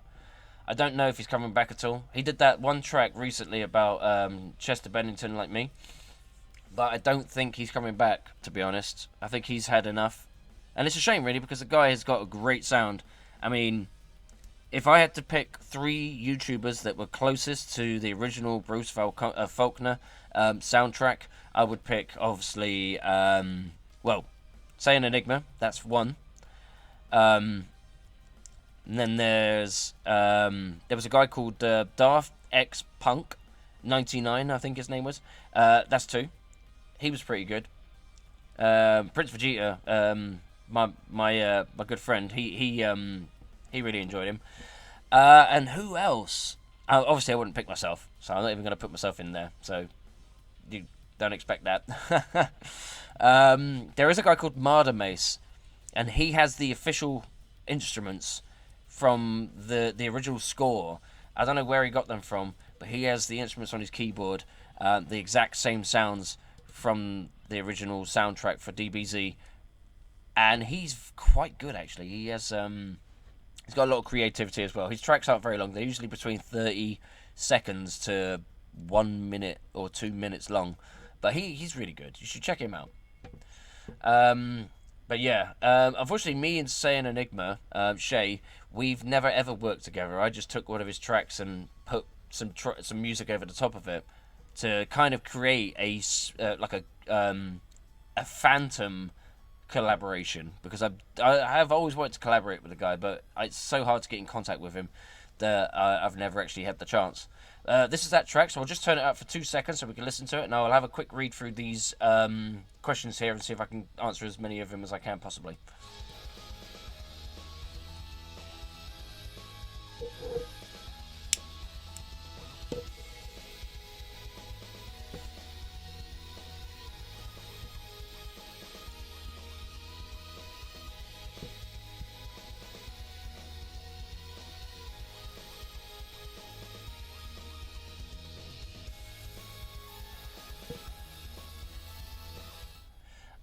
S1: I don't know if he's coming back at all. He did that one track recently about Chester Bennington like me. But I don't think he's coming back, to be honest. I think he's had enough. And it's a shame, really, because the guy has got a great sound. I mean, if I had to pick 3 YouTubers that were closest to the original Bruce Faulkner soundtrack, I would pick, obviously, Say an Enigma. That's one. And then there was a guy called Daft X Punk 99, I think his name was. That's 2. He was pretty good. Prince Vegeta, my good friend, he really enjoyed him. And who else? Obviously, I wouldn't pick myself, so I'm not even going to put myself in there. So you don't expect that. There is a guy called Marder Mace, and he has the official instruments from the original score. I don't know where he got them from, but he has the instruments on his keyboard, the exact same sounds from the original soundtrack for DBZ, and he's quite good actually. He has he's got a lot of creativity as well. His tracks aren't very long; they're usually between 30 seconds to 1 minute or 2 minutes long, but he's really good. You should check him out. But yeah, unfortunately, me and Say an Enigma, Shay, we've never ever worked together. I just took one of his tracks and put some music over the top of it to kind of create a phantom collaboration, because I have always wanted to collaborate with the guy, but it's so hard to get in contact with him that I've never actually had the chance. This is that track, so I'll just turn it up for 2 seconds so we can listen to it, and I'll have a quick read through these questions here and see if I can answer as many of them as I can possibly.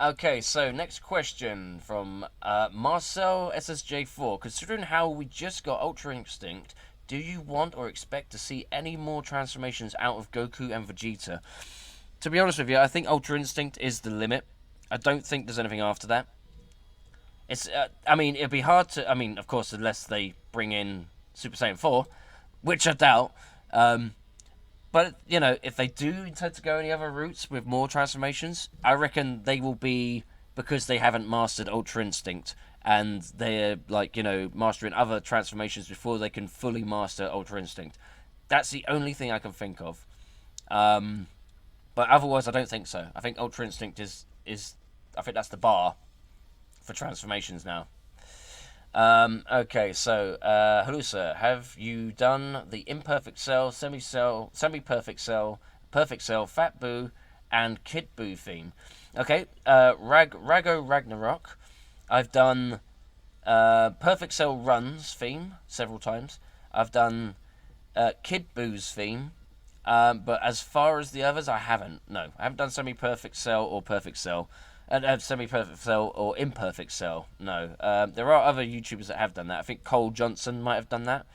S1: Okay, so next question from Marcel SSJ4. Considering how we just got Ultra Instinct, do you want or expect to see any more transformations out of Goku and Vegeta? To be honest with you, I think Ultra Instinct is the limit. I don't think there's anything after that. It's, I mean, it'd be hard to, I mean, of course, unless they bring in Super Saiyan 4, which I doubt. But, you know, if they do intend to go any other routes with more transformations, I reckon they will be because they haven't mastered Ultra Instinct. And they're, like, you know, mastering other transformations before they can fully master Ultra Instinct. That's the only thing I can think of. But otherwise, I don't think so. I think Ultra Instinct is I think that's the bar for transformations now. Okay, so Halusa, have you done the imperfect cell, semi-cell, semi-perfect cell, perfect cell, fat boo, and kid boo theme? Okay, Rago Ragnarok, I've done perfect cell runs theme several times. I've done kid boo's theme, but as far as the others, I haven't. No, I haven't done semi-perfect cell or perfect cell. Semi-perfect cell or imperfect cell. No. There are other YouTubers that have done that. I think Cole Johnson might have done that.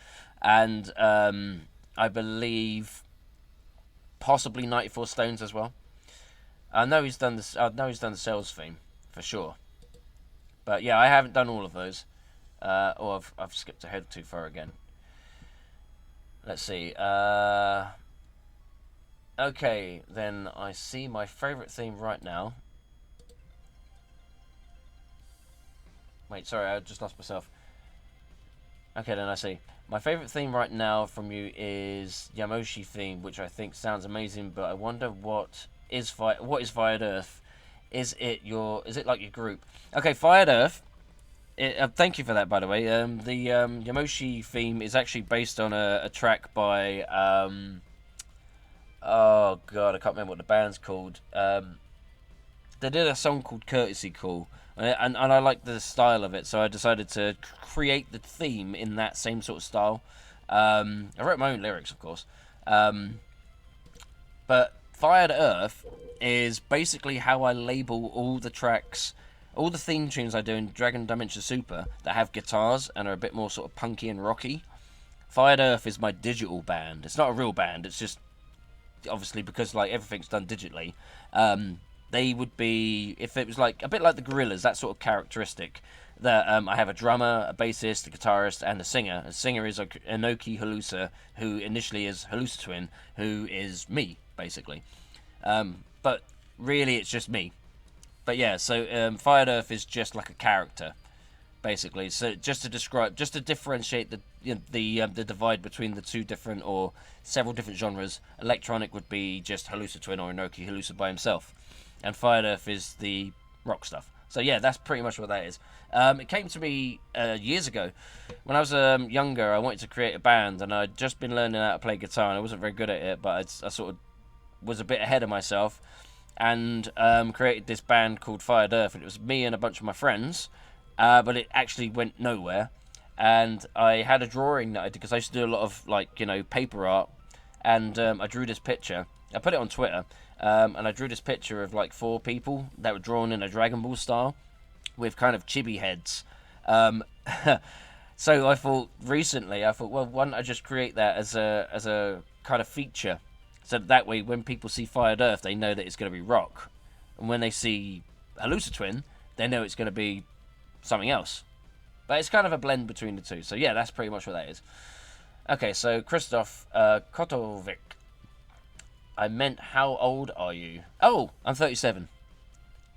S1: And I believe possibly 94 Stones as well. I know he's done this. I know he's done the Cells theme for sure. But yeah, I haven't done all of those. Or I've skipped ahead too far again. Let's see. Okay, then I see my favourite theme right now. Wait, sorry, I just lost myself. Okay, then I see. My favourite theme right now from you is Yamoshi theme, which I think sounds amazing, but I wonder what is Fired Earth? Is it like your group? Okay, Fired Earth. Thank you for that, by the way. The Yamoshi theme is actually based on a track by Oh god, I can't remember what the band's called. They did a song called Courtesy Call, and I liked the style of it, so I decided to create the theme in that same sort of style. I wrote my own lyrics, of course. But Fired Earth is basically how I label all the tracks, all the theme tunes I do in Dragon Dimension Super that have guitars and are a bit more sort of punky and rocky. Fired Earth is my digital band. It's not a real band, it's just obviously because like everything's done digitally. They would be, if it was like a bit like the Gorillaz, that sort of characteristic. That I have a drummer, a bassist, a guitarist, and a singer. A singer is Enoki Halusa, who initially is HalusaTwin, who is me, basically. But really, it's just me. But yeah, so Fired Earth is just like a character, basically. So just to describe, just to differentiate the divide between the two different or several different genres. Electronic would be just HalusaTwin or Enoki Halusa by himself, and Fired Earth is the rock stuff. So yeah, that's pretty much what that is. It came to me years ago. When I was younger, I wanted to create a band, and I'd just been learning how to play guitar, and I wasn't very good at it, but I sort of was a bit ahead of myself, and created this band called Fired Earth, and it was me and a bunch of my friends, but it actually went nowhere. And I had a drawing that I did, because I used to do a lot of, like, you know, paper art, and I drew this picture. I put it on Twitter, and I drew this picture of like 4 people that were drawn in a Dragon Ball style with kind of chibi heads. So I thought recently, well, why don't I just create that as a kind of feature, so that way when people see Fired Earth, they know that it's going to be rock, and when they see HalusaTwin, they know it's going to be something else. But it's kind of a blend between the two. So yeah, that's pretty much what that is. Okay, so Christoph Kotovic. I meant, how old are you? Oh, I'm 37.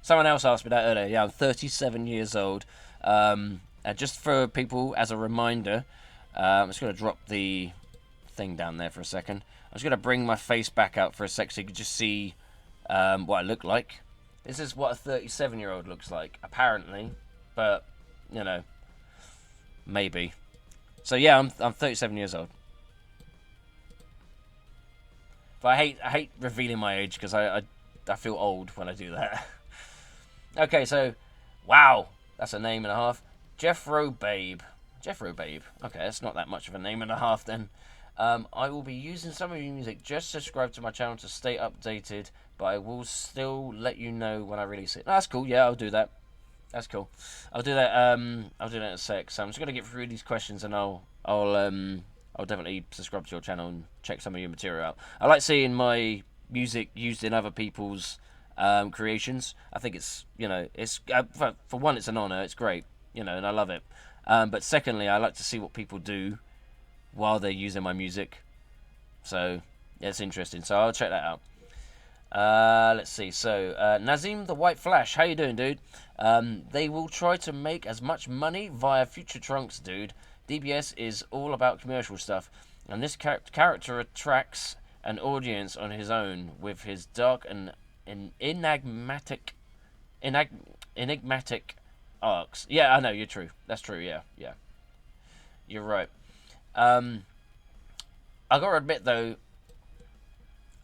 S1: Someone else asked me that earlier. Yeah, I'm 37 years old. And just for people, as a reminder, I'm just going to drop the thing down there for a second. I'm just going to bring my face back out for a sec so you can just see what I look like. This is what a 37-year-old looks like, apparently. But, you know, maybe. So yeah, I'm 37 years old. But I hate revealing my age, because I feel old when I do that. Okay, so, wow, that's a name and a half. Jeffro Babe. Jeffro Babe. Okay, that's not that much of a name and a half then. I will be using some of your music. Just subscribe to my channel to stay updated, but I will still let you know when I release it. No, that's cool. Yeah, I'll do that. That's cool. I'll do that. I'll do that in a sec. So I'm just gonna get through these questions, and I'll definitely subscribe to your channel and check some of your material out. I like seeing my music used in other people's creations. I think it's, you know, it's for one, it's an honor. It's great, you know, and I love it. But secondly, I like to see what people do while they're using my music. So yeah, it's interesting. So I'll check that out. Let's see. So Nazim the White Flash, how you doing, dude? They will try to make as much money via Future Trunks, dude. DBS is all about commercial stuff, and this character attracts an audience on his own with his dark and enigmatic arcs. Yeah, I know, you're true. That's true. Yeah, you're right. I gotta admit though,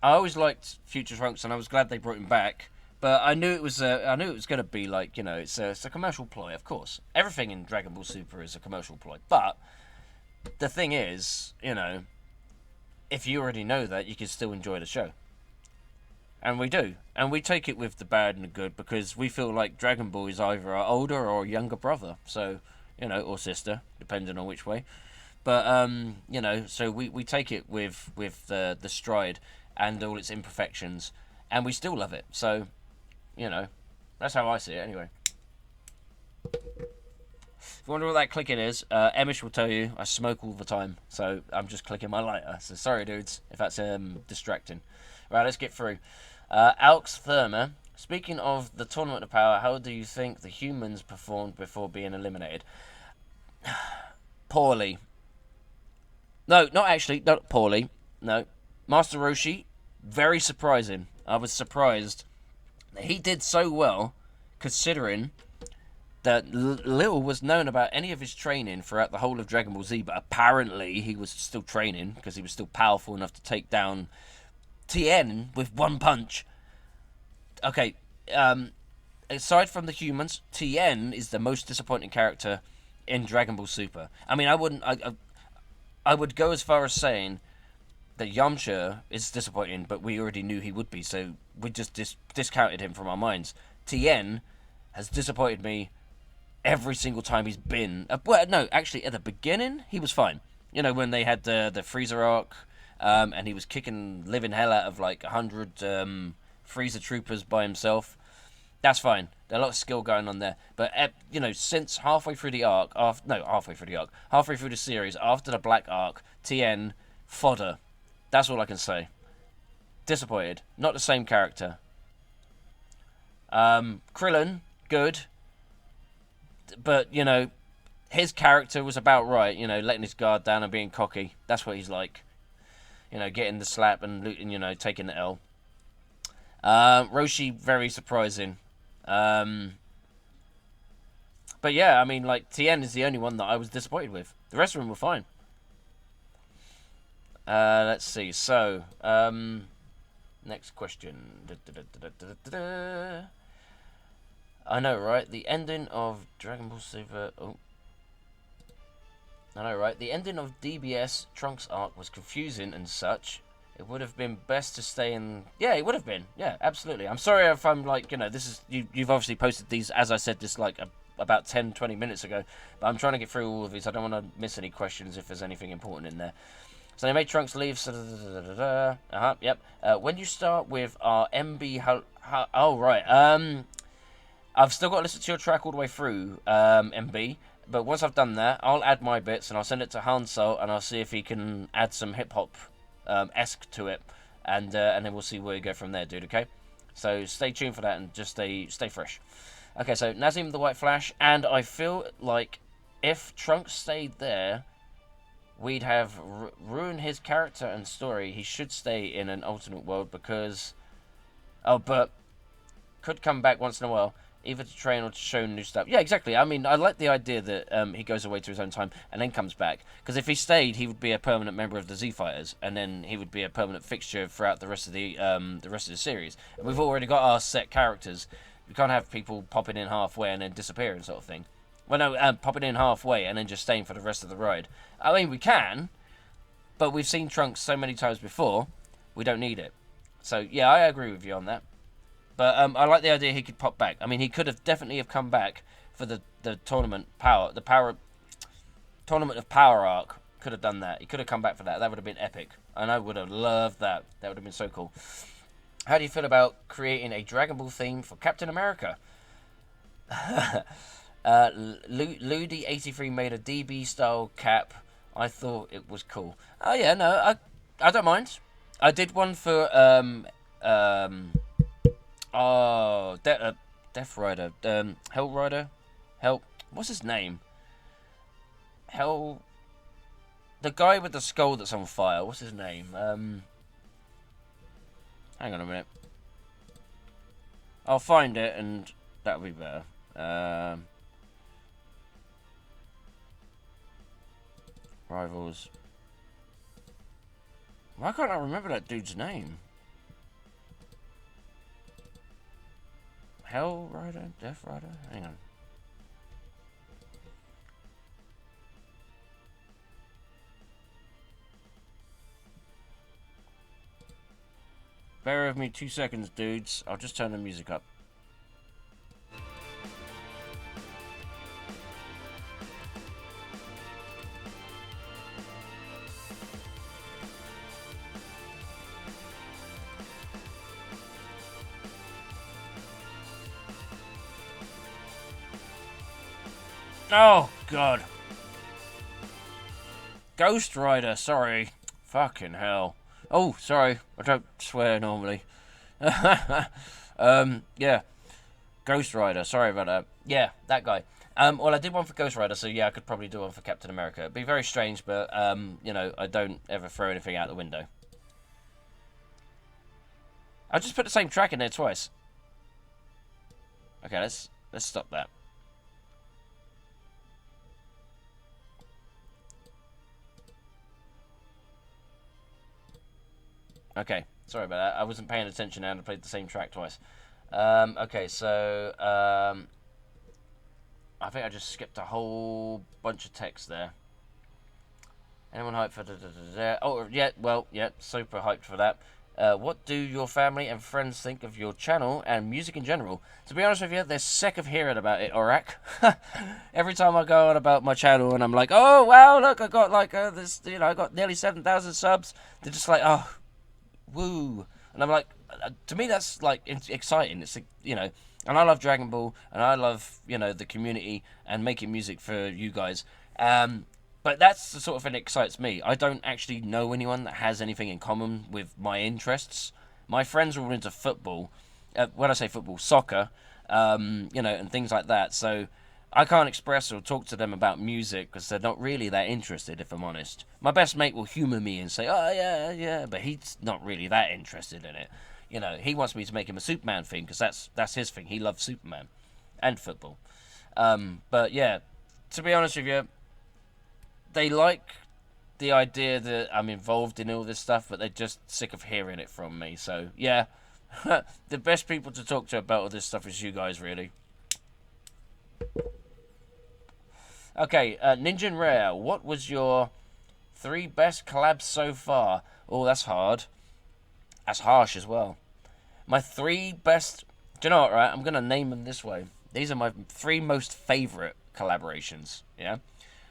S1: I always liked Future Trunks, and I was glad they brought him back. But I knew it was gonna be like, you know, it's a commercial ploy, of course. Everything in Dragon Ball Super is a commercial ploy. But the thing is, you know, if you already know that, you can still enjoy the show. And we do. And we take it with the bad and the good, because we feel like Dragon Ball is either our older or younger brother. So, you know, or sister, depending on which way. But, you know, so we take it with the stride and all its imperfections. And we still love it. So, you know, that's how I see it anyway. If you wonder what that clicking is, Emish will tell you I smoke all the time, so I'm just clicking my lighter. So sorry, dudes, if that's distracting. Right, let's get through. Alx Therma, speaking of the Tournament of Power, how do you think the humans performed before being eliminated? Poorly. No, not actually, not poorly. No. Master Roshi, very surprising. I was surprised that he did so well, considering that little was known about any of his training throughout the whole of Dragon Ball Z, but apparently he was still training, because he was still powerful enough to take down Tien with one punch. Okay, aside from the humans, Tien is the most disappointing character in Dragon Ball Super. I mean, I would go as far as saying that Yamcha is disappointing, but we already knew he would be, so we just discounted him from our minds. Tien has disappointed me every single time he's been. Well, no, actually, at the beginning, he was fine. You know, when they had the Frieza arc, and he was kicking living hell out of like 100 Frieza troopers by himself. That's fine. There's a lot of skill going on there. But, you know, since halfway through the series, after the Black Arc, Tien, fodder. That's all I can say. Disappointed. Not the same character. Krillin, good. But, you know, his character was about right. You know, letting his guard down and being cocky. That's what he's like. You know, getting the slap and, you know, taking the L. Roshi, very surprising. But yeah, I mean, like, Tien is the only one that I was disappointed with. The rest of them were fine. Let's see. So, next question. I know, right? The ending of Dragon Ball Super. Oh. I know, right? The ending of DBS Trunks arc was confusing and such. It would have been best to stay in. Yeah, it would have been. Yeah, absolutely. I'm sorry if I'm like, you know, this is. You've obviously posted these, as I said, this like about 10, 20 minutes ago. But I'm trying to get through all of these. I don't want to miss any questions if there's anything important in there. So they made Trunks leave. Yep. When you start with our MB. Oh, right. I've still got to listen to your track all the way through, MB. But once I've done that, I'll add my bits and I'll send it to Hansel and I'll see if he can add some hip hop esque to it, and then we'll see where we go from there, dude. Okay. So stay tuned for that and just stay fresh. Okay. So Nazim the White Flash, and I feel like if Trunks stayed there, we'd have ruined his character and story. He should stay in an alternate world because, but could come back once in a while, either to train or to show new stuff. Yeah, exactly. I mean, I like the idea that he goes away to his own time and then comes back. Because if he stayed, he would be a permanent member of the Z Fighters, and then he would be a permanent fixture throughout the rest of the series. And we've already got our set characters. We can't have people popping in halfway and then disappearing, sort of thing. Well, no, popping in halfway and then just staying for the rest of the ride. I mean, we can, but we've seen Trunks so many times before, we don't need it. So yeah, I agree with you on that. But I like the idea he could pop back. I mean, he could have definitely have come back for the tournament tournament of power arc. Could have done that. He could have come back for that. That would have been epic, and I would have loved that. That would have been so cool. How do you feel about creating a Dragon Ball theme for Captain America? Ludi83 made a DB style cap. I thought it was cool. Oh yeah, no, I don't mind. I did one for Death Rider, Hell Rider, what's his name? The guy with the skull that's on fire. What's his name? Hang on a minute. I'll find it, and that'll be better. Rivals. Why can't I remember that dude's name? Hell Rider? Death Rider? Hang on. Bear with me 2 seconds, dudes. I'll just turn the music up. Oh, God. Ghost Rider, sorry. Fucking hell. Oh, sorry. I don't swear normally. Yeah. Ghost Rider, sorry about that. Yeah, that guy. Well, I did one for Ghost Rider, so yeah, I could probably do one for Captain America. It'd be very strange, but, you know, I don't ever throw anything out the window. I'll just put the same track in there twice. Okay, let's stop that. Okay, Sorry about that. I wasn't paying attention and I played the same track twice. Okay, so I think I just skipped a whole bunch of text there. Anyone hyped for Oh, yeah, well, yeah, super hyped for that. What do your family and friends think of your channel and music in general? To be honest with you, they're sick of hearing about it, Orak. Every time I go on about my channel and I'm like, oh, wow, look, I got like this, I got nearly 7,000 subs. They're just like, oh, woo. And I'm like, to me, that's like exciting. It's, and I love Dragon Ball and I love, the community and making music for you guys. But that's the sort of thing that excites me. I don't actually know anyone that has anything in common with my interests. My friends are all into football. When I say football, soccer, and things like that. So I can't express or talk to them about music because they're not really that interested, if I'm honest. My best mate will humour me and say, oh, yeah, but he's not really that interested in it. He wants me to make him a Superman thing because that's his thing. He loves Superman and football. But yeah, to be honest with you, they like the idea that I'm involved in all this stuff, but they're just sick of hearing it from me. So, yeah, the best people to talk to about all this stuff is you guys, really. Okay, Ninja and Rare, what was your 3 best collabs so far? Oh, that's hard. That's harsh as well. My 3 best... Do you know what, right? I'm going to name them this way. These are my 3 most favourite collaborations, yeah?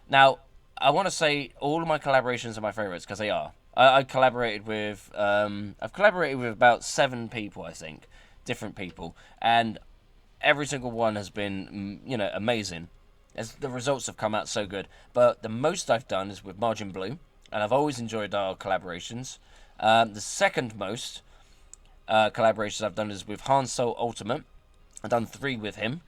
S1: Now, I want to say all of my collaborations are my favourites, because they are. I've collaborated with about 7 people, I think. Different people. And every single one has been, amazing. As the results have come out so good. But the most I've done is with Margin Blue. And I've always enjoyed our collaborations. The second most collaborations I've done is with Han Solo Ultimate. I've done 3 with him.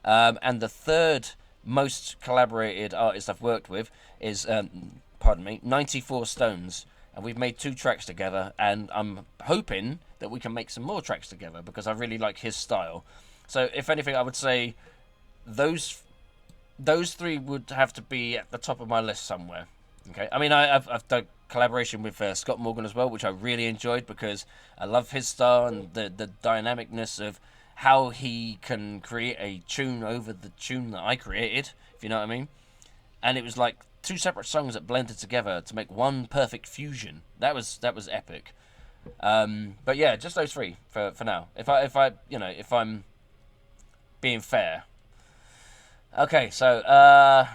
S1: And the third most collaborated artist I've worked with is, 94 Stones. And we've made 2 tracks together. And I'm hoping that we can make some more tracks together because I really like his style. So, if anything, I would say those 3 would have to be at the top of my list somewhere. Okay, I mean, I've done collaboration with Scott Morgan as well, which I really enjoyed because I love his style and the dynamicness of how he can create a tune over the tune that I created, if you know what I mean. And it was like 2 separate songs that blended together to make one perfect fusion. That was epic. But yeah, just those 3 for now. If I'm being fair. Okay, so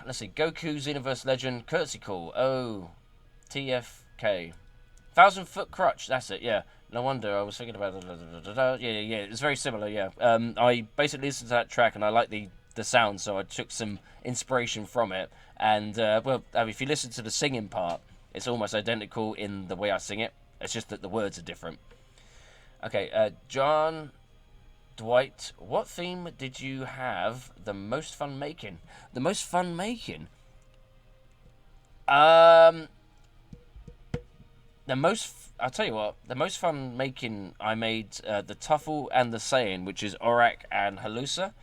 S1: let's see. Goku Xenoverse Legend Courtesy Call. Oh, TFK. 1,000-foot crutch. That's it. Yeah. No wonder I was thinking about it. Yeah. It's very similar. Yeah. I basically listened to that track and I like the sound, so I took some inspiration from it. And if you listen to the singing part, it's almost identical in the way I sing it. It's just that the words are different. Okay. John Dwight, what theme did you have the most fun making? The most fun making? I'll tell you what, the most fun making I made the Tuffle and the Saiyan, which is Orak and Halusa.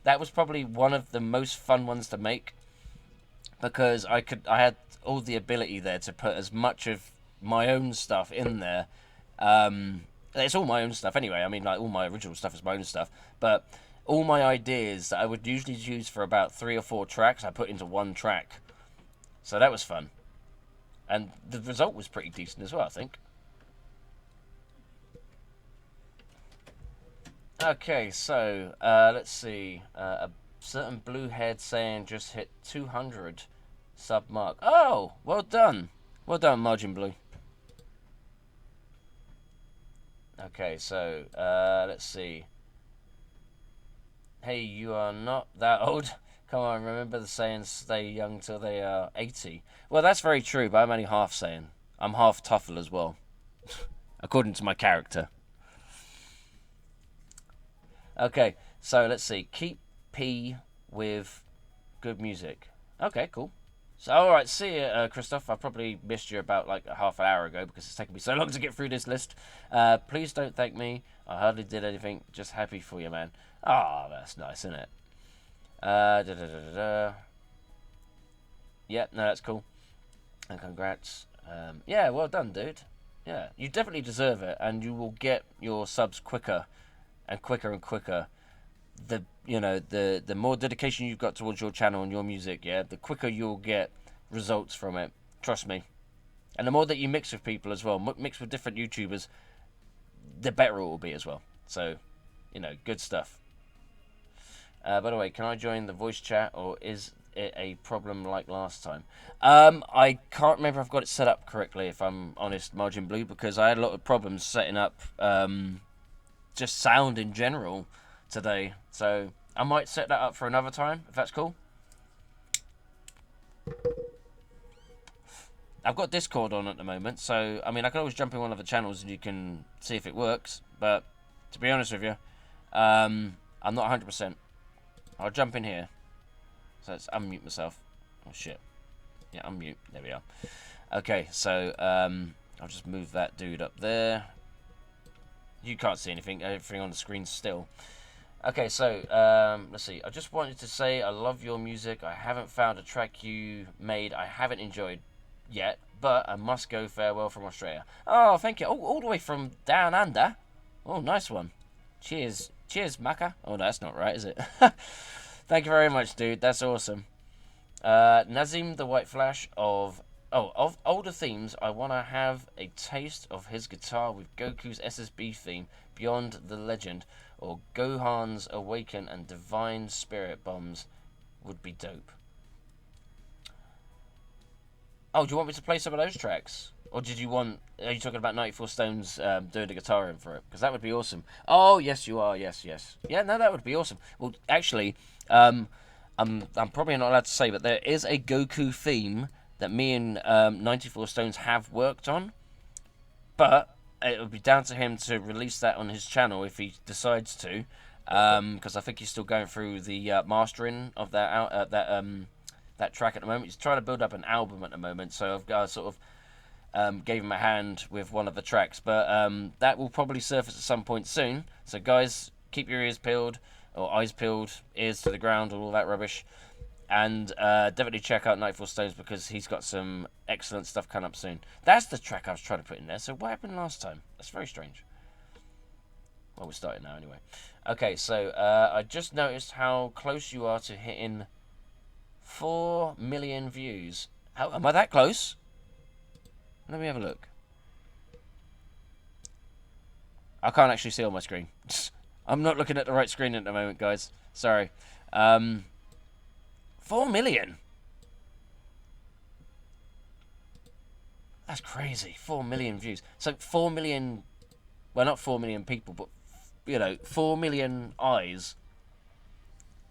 S1: That was probably one of the most fun ones to make because I had all the ability there to put as much of my own stuff in there. It's all my own stuff anyway. I mean, like, all my original stuff is my own stuff. But all my ideas that I would usually use for about 3 or 4 tracks, I put into one track. So that was fun. And the result was pretty decent as well, I think. Okay, so, let's see. A certain blue-haired saying just hit 200 sub mark. Oh, well done. Well done, Margin Blue. Okay, so, let's see. Hey, you are not that old. Come on, remember the saying, stay young till they are 80. Well, that's very true, but I'm only half saying. I'm half Tuffle as well. According to my character. Okay, so let's see. Keep P with good music. Okay, cool. So, alright, see you, Christoph. I probably missed you about like half an hour ago because it's taken me so long to get through this list. Please don't thank me. I hardly did anything. Just happy for you, man. Ah, that's nice, isn't it? Yeah, no, that's cool. And congrats. Yeah, well done, dude. Yeah, you definitely deserve it, and you will get your subs quicker and quicker and quicker. The more dedication you've got towards your channel and your music, yeah, the quicker you'll get results from it. Trust me. And the more that you mix with people as well, mix with different YouTubers, the better it will be as well. So, good stuff. By the way, can I join the voice chat, or is it a problem like last time? I can't remember if I've got it set up correctly, if I'm honest, Margin Blue, because I had a lot of problems setting up just sound in general today. So I might set that up for another time, if that's cool. I've got Discord on at the moment, so I mean I can always jump in one of the channels and you can see if it works. But to be honest with you, I'm not 100%. I'll jump in here. So let's unmute myself. Oh shit. Yeah, unmute. There we are. Okay, so I'll just move that dude up there. You can't see anything. Everything on the screen still. Okay, so let's see. I just wanted to say I love your music. I haven't found a track you made I haven't enjoyed yet, but I must go farewell from Australia. Oh, thank you. Oh, all the way from down under. Oh, nice one. Cheers. Cheers, Macca. Oh, no, that's not right, is it? Thank you very much, dude. That's awesome. Nazim the White Flash of older themes. I want to have a taste of his guitar with Goku's SSB theme, Beyond the Legend, or Gohan's Awaken and Divine Spirit Bombs would be dope. Oh, do you want me to play some of those tracks? Or are you talking about 94 Stones doing the guitar in for it? Because that would be awesome. Oh, yes, you are. Yes. Yeah, no, that would be awesome. Well, actually, I'm probably not allowed to say, but there is a Goku theme that me and 94 Stones have worked on. But it would be down to him to release that on his channel if he decides to. Because I think he's still going through the mastering of that track at the moment. He's trying to build up an album at the moment, so I've got sort of gave him a hand with one of the tracks, but that will probably surface at some point soon. So guys, keep your ears peeled, or eyes peeled, ears to the ground, all that rubbish, and definitely check out Nightfall Stones because he's got some excellent stuff coming up soon. That's the track I was trying to put in there. So what happened last time? That's very strange. Well, we're starting now anyway. Okay, so I just noticed how close you are to hitting 4 million views. How am I that close? Let me have a look. I can't actually see on my screen. I'm not looking at the right screen at the moment, guys. Sorry. 4 million. That's crazy. 4 million views. So 4 million... Well, not 4 million people, but, 4 million eyes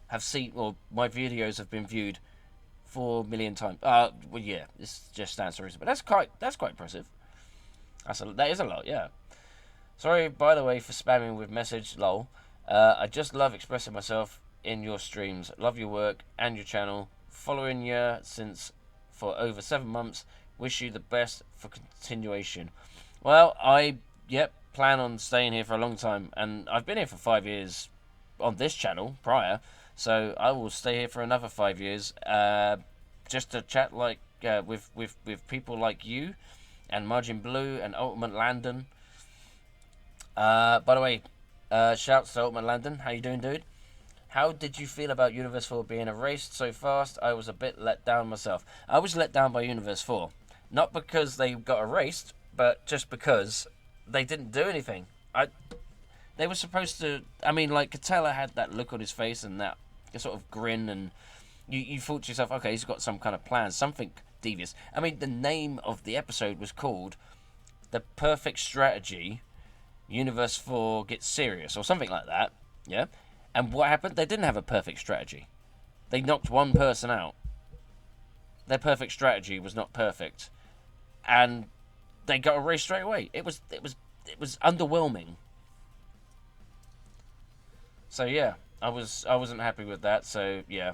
S1: have seen... Or my videos have been viewed 4 million times. Well, yeah, this just stands to reason, but that's quite impressive. That is a lot, yeah. Sorry, by the way, for spamming with message, lol. I just love expressing myself in your streams. Love your work and your channel. Following you since for over 7 months. Wish you the best for continuation. Well, I plan on staying here for a long time, and I've been here for 5 years on this channel prior. So I will stay here for another 5 years, just to chat like with people like you, and Margin Blue and Ultimate Landon. By the way, shouts to Ultimate Landon. How you doing, dude? How did you feel about Universe 4 being erased so fast? I was a bit let down myself. I was let down by Universe 4, not because they got erased, but just because they didn't do anything. They were supposed to. I mean, like Catella had that look on his face and that sort of grin, and you thought to yourself, okay, he's got some kind of plan, something devious. I mean, the name of the episode was called The Perfect Strategy, Universe 4 Gets Serious, or something like that, yeah? And what happened? They didn't have a perfect strategy. They knocked one person out. Their perfect strategy was not perfect. And they got erased straight away. It was underwhelming. So yeah, I wasn't happy with that. So yeah,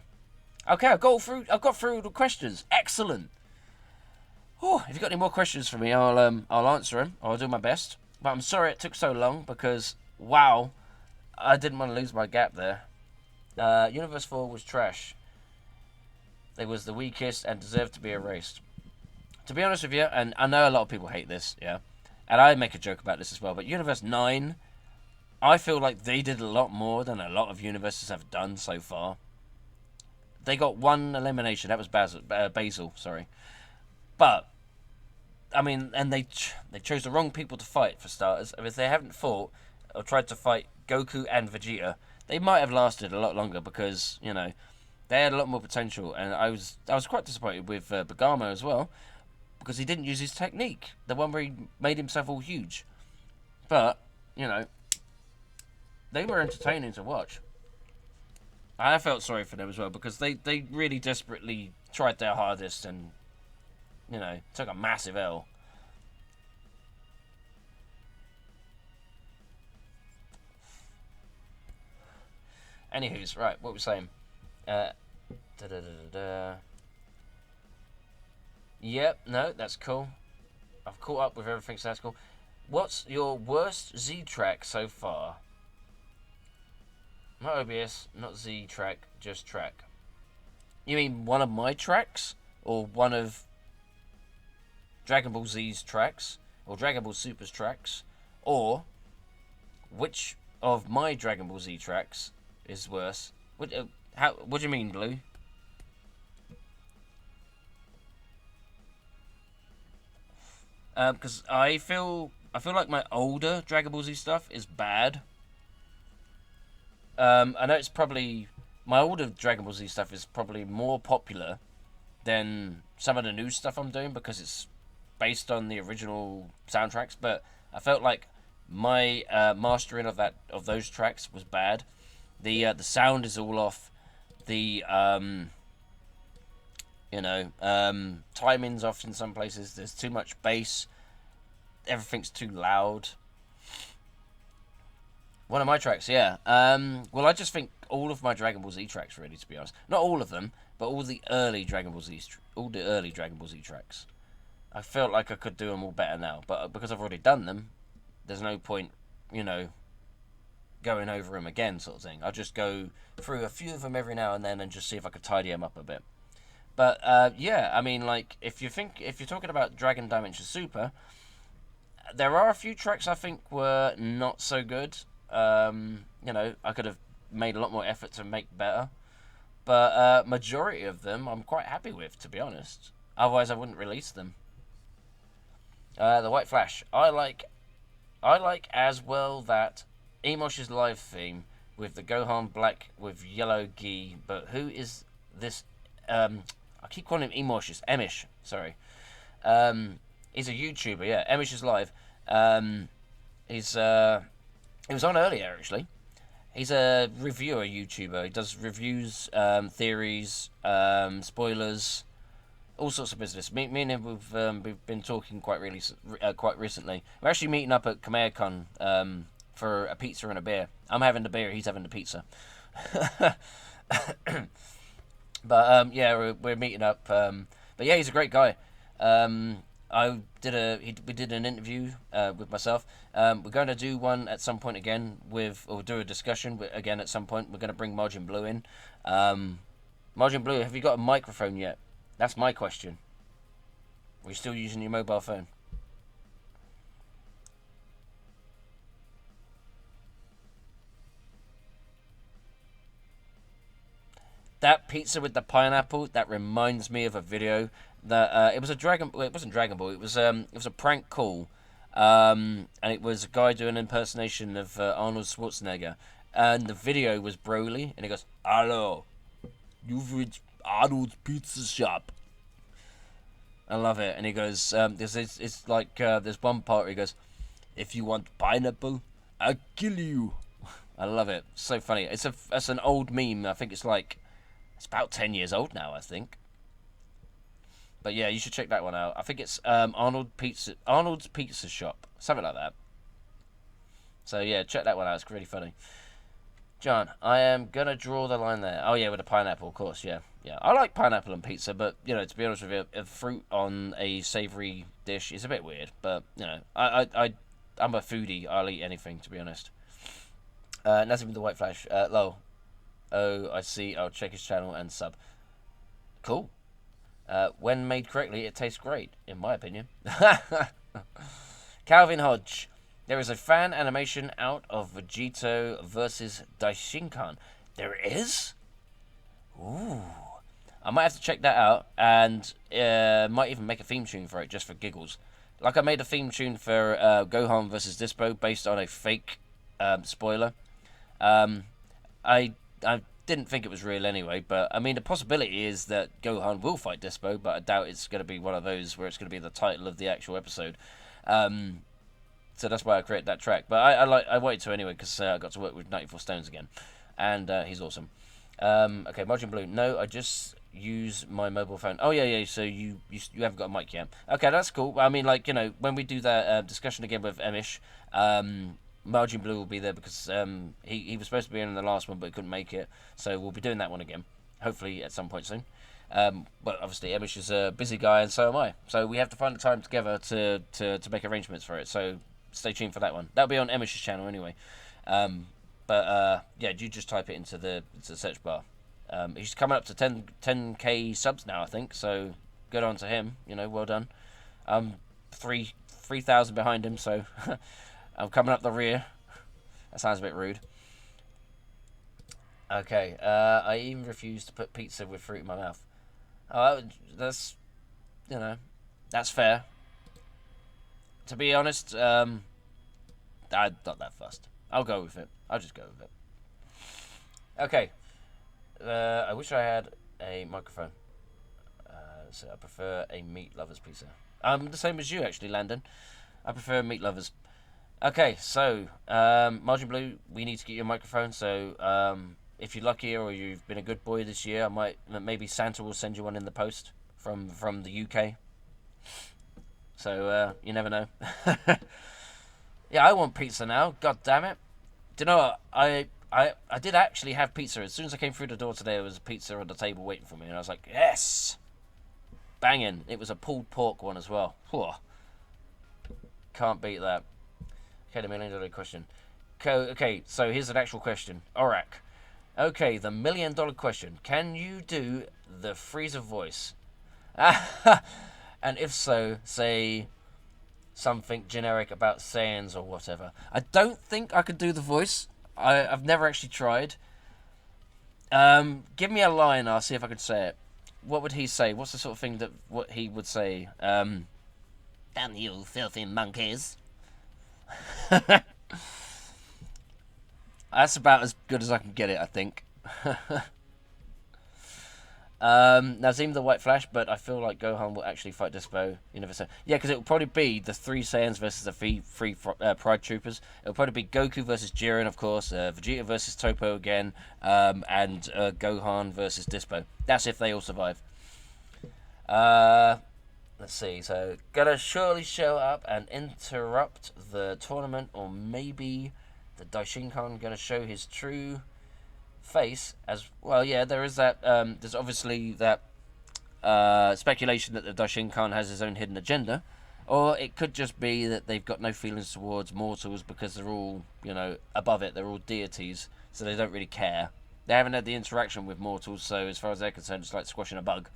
S1: okay, I've got through the questions. Excellent. Oh, if you've got any more questions for me, I'll answer them. I'll do my best. But I'm sorry it took so long because wow, I didn't want to lose my gap there. Universe 4 was trash. It was the weakest and deserved to be erased. To be honest with you, and I know a lot of people hate this, yeah. and I make a joke about this as well, but Universe 9, I feel like they did a lot more than a lot of universes have done so far. They got one elimination, that was Basil, sorry. But, I mean, and they chose the wrong people to fight, for starters. If they haven't fought, or tried to fight Goku and Vegeta, they might have lasted a lot longer, because, you know, they had a lot more potential, and I was quite disappointed with Bagamo as well, because he didn't use his technique, the one where he made himself all huge. But, you know, they were entertaining to watch. I felt sorry for them as well, because they really desperately tried their hardest and, you know, took a massive L. Anywho's, right, what we're saying. Yep, no, that's cool. I've caught up with everything, so that's cool. What's your worst Z track so far? Not OBS, not Z track, just track. You mean one of my tracks? Or one of Dragon Ball Z's tracks? Or Dragon Ball Super's tracks? Or which of my Dragon Ball Z tracks is worse? What do you mean, Blue? Because I feel like my older Dragon Ball Z stuff is bad. I know it's probably my older Dragon Ball Z stuff is probably more popular than some of the new stuff I'm doing because it's based on the original soundtracks. But I felt like my mastering of those tracks was bad. The sound is all off. The timing's off in some places. There's too much bass. Everything's too loud. One of my tracks, yeah. Well, I just think all of my Dragon Ball Z tracks, really, to be honest. Not all of them, but all the early Dragon Ball Z tracks. I felt like I could do them all better now, but because I've already done them, there's no point, going over them again, sort of thing. I'll just go through a few of them every now and then and just see if I could tidy them up a bit. But yeah, I mean, like if you're talking about Dragon Dimension Super, there are a few tracks I think were not so good. I could have made a lot more effort to make better, but majority of them I'm quite happy with, to be honest. Otherwise, I wouldn't release them. The White Flash, I like as well that Emosh's live theme with the Gohan Black with yellow gi. But who is this? I keep calling him Emish. Sorry. He's a YouTuber. Yeah, Emish is live. He was on earlier, actually. He's a reviewer YouTuber. He does reviews, theories, spoilers, all sorts of business. Me and him, we've been talking quite recently. We're actually meeting up at KamehaCon for a pizza and a beer. I'm having the beer, he's having the pizza. But yeah, we're meeting up. But yeah, he's a great guy. We did an interview with myself. We're going to do one at some point again or do a discussion again at some point. We're going to bring Margin Blue in. Margin Blue, have you got a microphone yet? That's my question. Are you still using your mobile phone? That pizza with the pineapple, that reminds me of a video that it was a Dragon. Well, it wasn't Dragon Ball. It was a prank call, and it was a guy doing an impersonation of Arnold Schwarzenegger, and the video was Broly, and he goes, "Hello, you've reached Arnold's Pizza Shop." I love it, and he goes, "It's like there's one part where he goes, if you want pineapple, I'll kill you." I love it. So funny. It's an old meme. I think it's about 10 years old now, I think. But yeah, you should check that one out. I think it's Arnold's Pizza Shop, something like that. So yeah, check that one out. It's really funny. John, I am gonna draw the line there. Oh yeah, with a pineapple, of course. Yeah. I like pineapple on pizza, but to be honest with you, a fruit on a savoury dish is a bit weird. But I'm a foodie. I'll eat anything, to be honest. Nothing with the White Flash. Lol. Oh, I see. I'll check his channel and sub. Cool. When made correctly, it tastes great, in my opinion. Calvin Hodge. There is a fan animation out of Vegito versus Daishinkan. There is? Ooh. I might have to check that out, and might even make a theme tune for it, just for giggles. Like I made a theme tune for Gohan versus Dispo based on a fake spoiler. I didn't think it was real anyway, but I mean the possibility is that Gohan will fight Dispo, but I doubt it's going to be one of those where it's going to be the title of the actual episode. So that's why I created that track. But I wanted to anyway because I got to work with 94 Stones again, and he's awesome. Okay, Margin Blue. No, I just use my mobile phone. Oh yeah. So you haven't got a mic yet. Okay, that's cool. I mean, like, you know, when we do that discussion again with Emish, Margin Blue will be there because he was supposed to be in the last one but he couldn't make it. So we'll be doing that one again, hopefully at some point soon. But obviously Emish is a busy guy and so am I. So we have to find the time together to make arrangements for it. So stay tuned for that one. That'll be on Emish's channel anyway. Yeah, you just type it into the search bar. He's coming up to 10k subs now, I think. So good on to him. You know, well done. 3,000 behind him. So I'm coming up the rear. That sounds a bit rude. Okay. I even refuse to put pizza with fruit in my mouth. Oh, that's, you know, that's fair. To be honest, I'm not that fussed. I'll go with it. I'll just go with it. Okay. I wish I had a microphone. So I prefer a meat lover's pizza. I'm the same as you, actually, Landon. I prefer meat lovers. Okay, so, Margin Blue, we need to get you a microphone. So, if you're lucky or you've been a good boy this year, maybe Santa will send you one in the post from the UK. So, you never know. Yeah, I want pizza now. God damn it. Do you know what? I did actually have pizza. As soon as I came through the door today, there was a pizza on the table waiting for me. And I was like, yes! Banging. It was a pulled pork one as well. Whew. Can't beat that. Okay, the $1 million question. Okay, so here's an actual question. Orak. Okay, the $1 million question. Can you do the Frieza voice? And if so, say something generic about Saiyans or whatever. I don't think I could do the voice. I've never actually tried. Give me a line, I'll see if I could say it. What would he say? What's the sort of thing what he would say? Damn you, filthy monkeys. That's about as good as I can get it, I think. Nazim the White Flash, but I feel like Gohan will actually fight Dispo. You never say. Yeah, because it will probably be the 3 Saiyans versus the 3 Pride Troopers. It will probably be Goku versus Jiren, of course, Vegeta versus Toppo again, and Gohan versus Dispo. That's if they all survive. Let's see. So, gonna surely show up and interrupt the tournament, or maybe the Daishinkan gonna show his true face as well. Yeah, there is that. There's obviously that speculation that the Daishinkan has his own hidden agenda, or it could just be that they've got no feelings towards mortals because they're all, you know, above it. They're all deities, so they don't really care. They haven't had the interaction with mortals, so as far as they're concerned, it's like squashing a bug.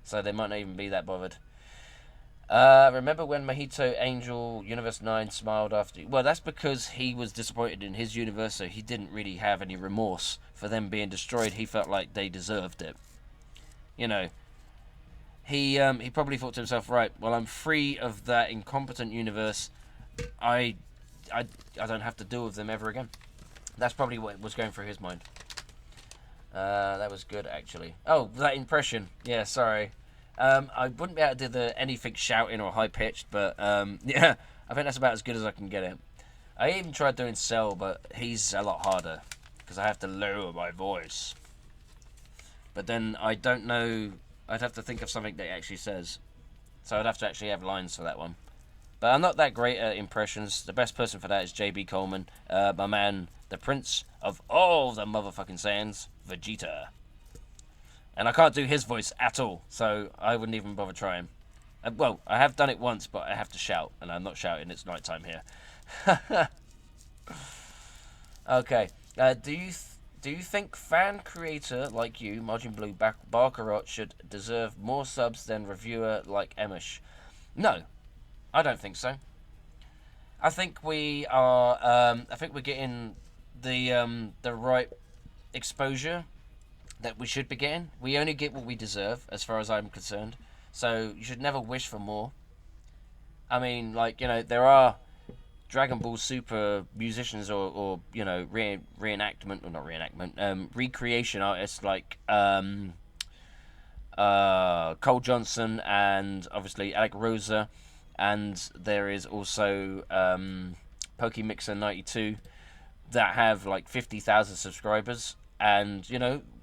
S1: So they might not even be that bothered. Remember when Mahito Angel Universe 9 smiled after... Well, that's because he was disappointed in his universe, so he didn't really have any remorse for them being destroyed. He felt like they deserved it. You know, he probably thought to himself, right, well, I'm free of that incompetent universe. I don't have to deal with them ever again. That's probably what was going through his mind. That was good, actually. Oh, that impression. Yeah, sorry. I wouldn't be able to do anything shouting or high-pitched, but yeah, I think that's about as good as I can get it. I even tried doing Cell, but he's a lot harder, because I have to lower my voice. But then I don't know, I'd have to think of something that he actually says. So I'd have to actually have lines for that one. But I'm not that great at impressions. The best person for that is JB Coleman, my man, the prince of all the motherfucking Saiyans, Vegeta. And I can't do his voice at all, so I wouldn't even bother trying. Well, I have done it once, but I have to shout, and I'm not shouting, it's nighttime here. Okay, do you think fan creator like you, Margin Blue Barkarot, should deserve more subs than reviewer like Emish? No. I don't think so. I think we are. I think we're getting the right exposure that we should be getting. We only get what we deserve, as far as I'm concerned. So you should never wish for more. I mean, like, there are Dragon Ball Super musicians or reenactment, or not reenactment, recreation artists like Cole Johnson and obviously Alec Rosa, and there is also Pokemixer 92 that have like 50,000 subscribers, and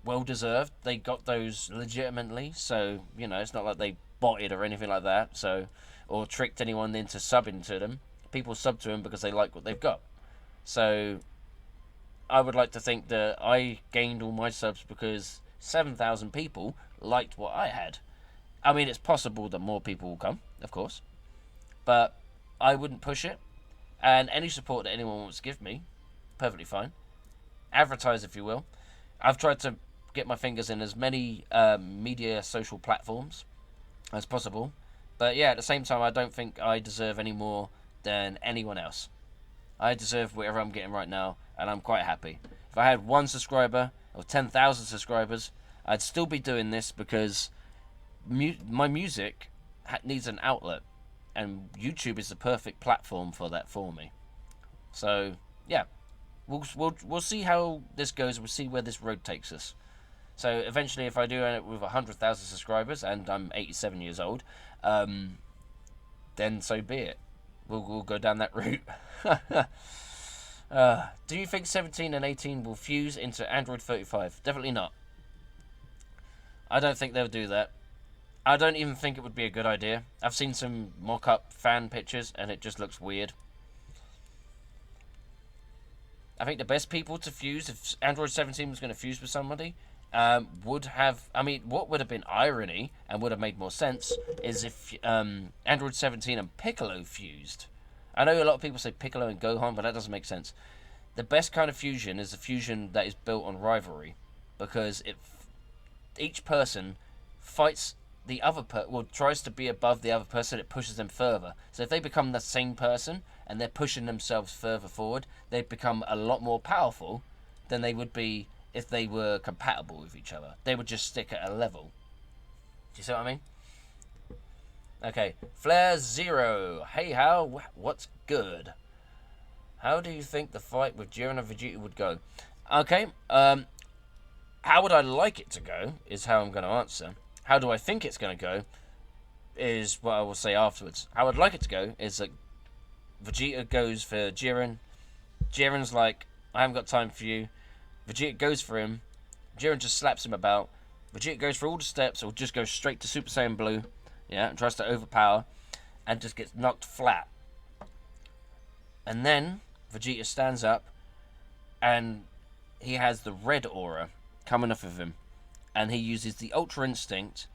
S1: well deserved. They got those legitimately, so it's not like they botted or anything like that. So, or tricked anyone into subbing to them. People sub to them because they like what they've got. So, I would like to think that I gained all my subs because 7,000 people liked what I had. I mean, it's possible that more people will come, of course, but I wouldn't push it. And any support that anyone wants to give me, perfectly fine. Advertise, if you will. I've tried to get my fingers in as many media social platforms as possible. But yeah, at the same time, I don't think I deserve any more than anyone else. I deserve whatever I'm getting right now, and I'm quite happy. If I had 1 subscriber or 10,000 subscribers, I'd still be doing this because my music needs an outlet, and YouTube is the perfect platform for that for me. So yeah, we'll see how this goes. We'll see where this road takes us. So eventually, if I do end up with 100,000 subscribers and I'm 87 years old, then so be it. We'll go down that route. Do you think 17 and 18 will fuse into Android 35? Definitely not. I don't think they'll do that. I don't even think it would be a good idea. I've seen some mock-up fan pictures and it just looks weird. I think the best people to fuse, if Android 17 was going to fuse with somebody, would have... I mean, what would have been irony and would have made more sense is if Android 17 and Piccolo fused. I know a lot of people say Piccolo and Gohan, but that doesn't make sense. The best kind of fusion is the fusion that is built on rivalry, because each person fights the other tries to be above the other person. It pushes them further. So if they become the same person and they're pushing themselves further forward, they become a lot more powerful than they would be if they were compatible with each other. They would just stick at a level. Do you see what I mean? Okay, Flare Zero. Hey, Hal, what's good? How do you think the fight with Jiren and Vegeta would go? Okay, how would I like it to go is how I'm going to answer. How do I think it's going to go is what I will say afterwards. How I'd like it to go is that Vegeta goes for Jiren. Jiren's like, I haven't got time for you. Vegeta goes for him. Jiren just slaps him about. Vegeta goes for all the steps or just goes straight to Super Saiyan Blue. Yeah, and tries to overpower and just gets knocked flat. And then Vegeta stands up and he has the red aura coming off of him. And he uses the Ultra Instinct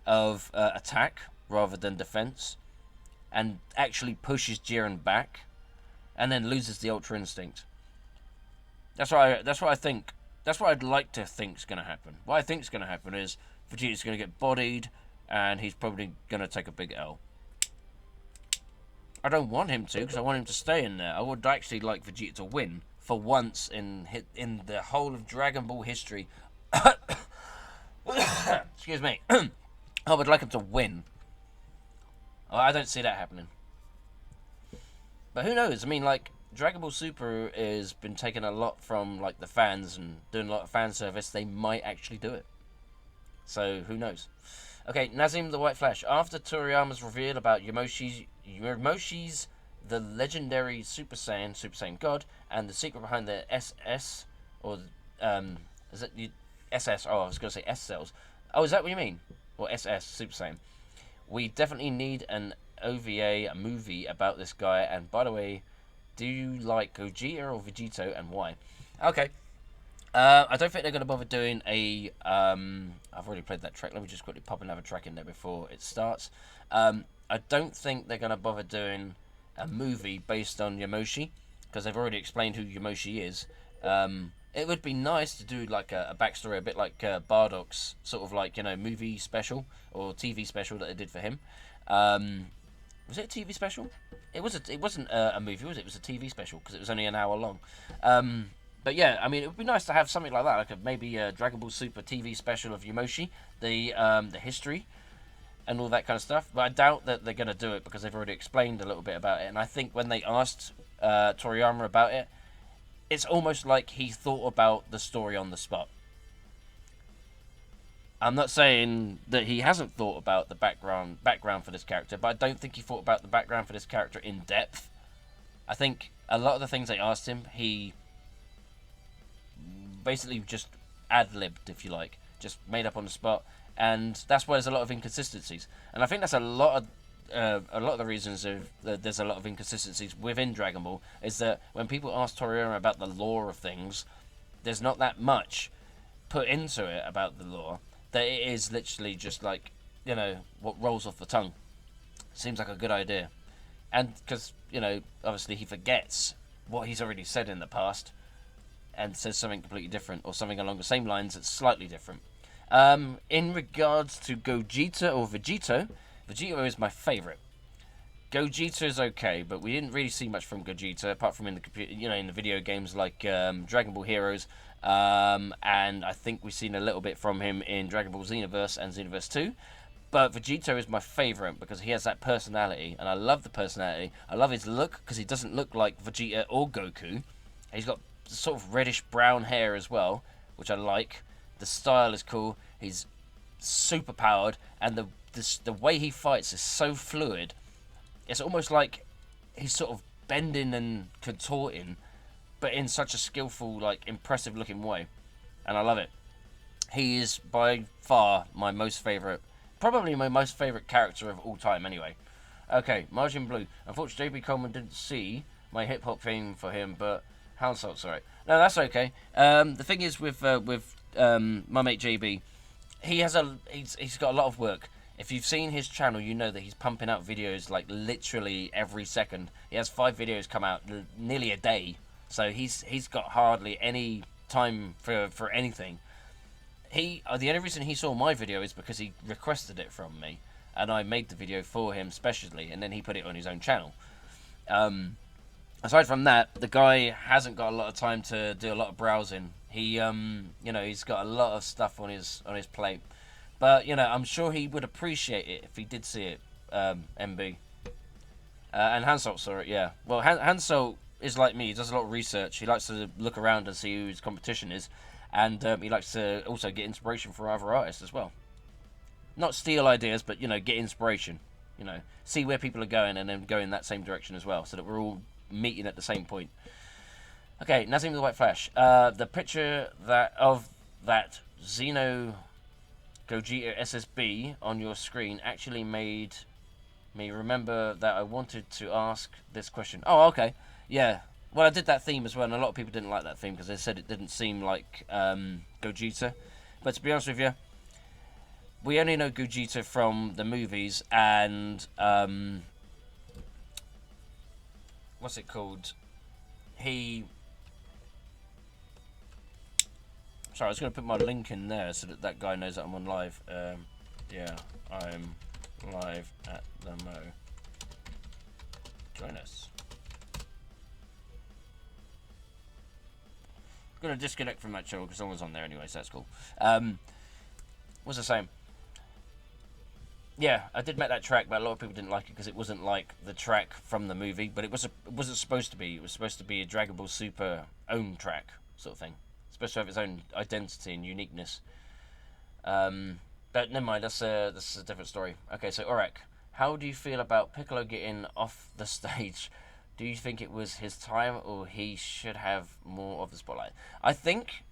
S1: of attack rather than defense, and actually pushes Jiren back, and then loses the Ultra Instinct. That's what I think. That's what I'd like to think is going to happen. What I think is going to happen is Vegeta's going to get bodied, and he's probably going to take a big L. I don't want him to, because I want him to stay in there. I would actually like Vegeta to win for once in the whole of Dragon Ball history. Excuse me. I would like him to win. I don't see that happening. But who knows? I mean, like, Dragon Ball Super has been taking a lot from, like, the fans and doing a lot of fan service. They might actually do it. So, who knows? Okay, Nazim the White Flash. After Toriyama's reveal about Yamoshi's the legendary Super Saiyan God, and the secret behind the SS, or, is it the SS? Oh, I was going to say S cells. Oh, is that what you mean? Or SS, Super Saiyan. We definitely need an OVA, a movie about this guy. And by the way, do you like Gogeta or Vegito, and why? Okay. I don't think they're going to bother doing a... I've already played that track. Let me just quickly pop another track in there before it starts. I don't think they're going to bother doing a movie based on Yamoshi, because they've already explained who Yamoshi is. It would be nice to do like a backstory, a bit like Bardock's sort of like, movie special or TV special that they did for him. Was it a TV special? It wasn't a movie, was it? It was a TV special because it was only an hour long. But yeah, I mean, it would be nice to have something like that, like maybe a Dragon Ball Super TV special of Yamoshi, the history, and all that kind of stuff. But I doubt that they're going to do it because they've already explained a little bit about it. And I think when they asked Toriyama about it, it's almost like he thought about the story on the spot. I'm not saying that he hasn't thought about the background for this character, but I don't think he thought about the background for this character in depth. I think a lot of the things they asked him, he basically just ad-libbed, if you like, just made up on the spot, and that's why there's a lot of inconsistencies. And I think that's a lot of the reasons there's a lot of inconsistencies within Dragon Ball is that when people ask Toriyama about the lore of things, there's not that much put into it about the lore. That it is literally just like, you know, what rolls off the tongue. Seems like a good idea. And because, you know, obviously he forgets what he's already said in the past and says something completely different or something along the same lines that's slightly different. In regards to Gogeta or Vegito, Vegito is my favourite. Gogeta is okay, but we didn't really see much from Gogeta apart from in the computer, you know, in the video games like Dragon Ball Heroes. And I think we've seen a little bit from him in Dragon Ball Xenoverse and Xenoverse 2. But Vegito is my favourite because he has that personality, and I love the personality. I love his look because he doesn't look like Vegeta or Goku. He's got sort of reddish brown hair as well, which I like. The style is cool. He's super powered, and the way he fights is so fluid. It's almost like he's sort of bending and contorting, but in such a skillful, like, impressive-looking way. And I love it. He is, by far, my most favourite... Probably my most favourite character of all time, anyway. Okay, Margin Blue. Unfortunately, JB Coleman didn't see my hip-hop theme for him, but... Halusa, sorry. No, that's okay. The thing is with my mate JB, he's got a lot of work. If you've seen his channel, you know that he's pumping out videos, like, literally every second. He has 5 videos come out nearly a day. So he's got hardly any time for anything. The only reason he saw my video is because he requested it from me, and I made the video for him specially, and then he put it on his own channel. Aside from that, the guy hasn't got a lot of time to do a lot of browsing. He you know, he's got a lot of stuff on his plate, but you know, I'm sure he would appreciate it if he did see it. MB and Hansel saw it, yeah. Well, Hansel is like me. He does a lot of research. He likes to look around and see who his competition is, and he likes to also get inspiration from other artists as well. Not steal ideas, but you know, get inspiration. You know, see where people are going and then go in that same direction as well, so that we're all meeting at the same point. Okay, Nazim the White Flash. The picture of that Xeno Gogeta SSB on your screen actually made me remember that I wanted to ask this question. Oh, okay. Yeah. Well, I did that theme as well, and a lot of people didn't like that theme because they said it didn't seem like Gogeta. But to be honest with you, we only know Gogeta from the movies, and what's it called? Sorry, I was going to put my link in there so that guy knows that I'm on live. Yeah, I'm live at the Mo. Join us. I'm going to disconnect from that channel because someone's on there anyway, so that's cool. What's I saying? Yeah, I did make that track, but a lot of people didn't like it because it wasn't like the track from the movie, but it wasn't supposed to be. It was supposed to be a Dragon Ball Super own track, sort of thing. It's supposed to have its own identity and uniqueness. But never mind, that's a different story. Okay, so Orek, how do you feel about Piccolo getting off the stage? Do you think it was his time, or he should have more of the spotlight? I think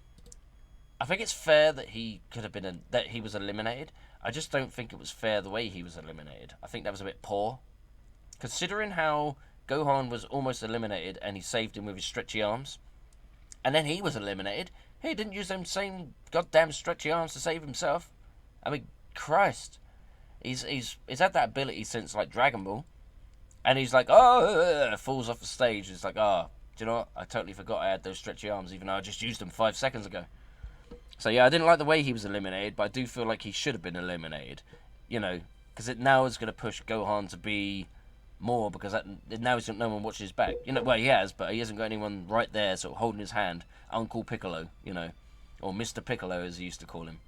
S1: it's fair that he could have been that he was eliminated. I just don't think it was fair the way he was eliminated. I think that was a bit poor, considering how Gohan was almost eliminated and he saved him with his stretchy arms, and then he was eliminated. He didn't use them same goddamn stretchy arms to save himself. I mean, Christ, he's had that ability since like Dragon Ball. And he's like, oh, falls off the stage. It's like, oh, do you know what? I totally forgot I had those stretchy arms, even though I just used them 5 seconds ago. So, yeah, I didn't like the way he was eliminated, but I do feel like he should have been eliminated. You know, because it now is going to push Gohan to be more because now he's got no one watching his back. You know, well, he has, but he hasn't got anyone right there sort of holding his hand. Uncle Piccolo, you know, or Mr. Piccolo as he used to call him.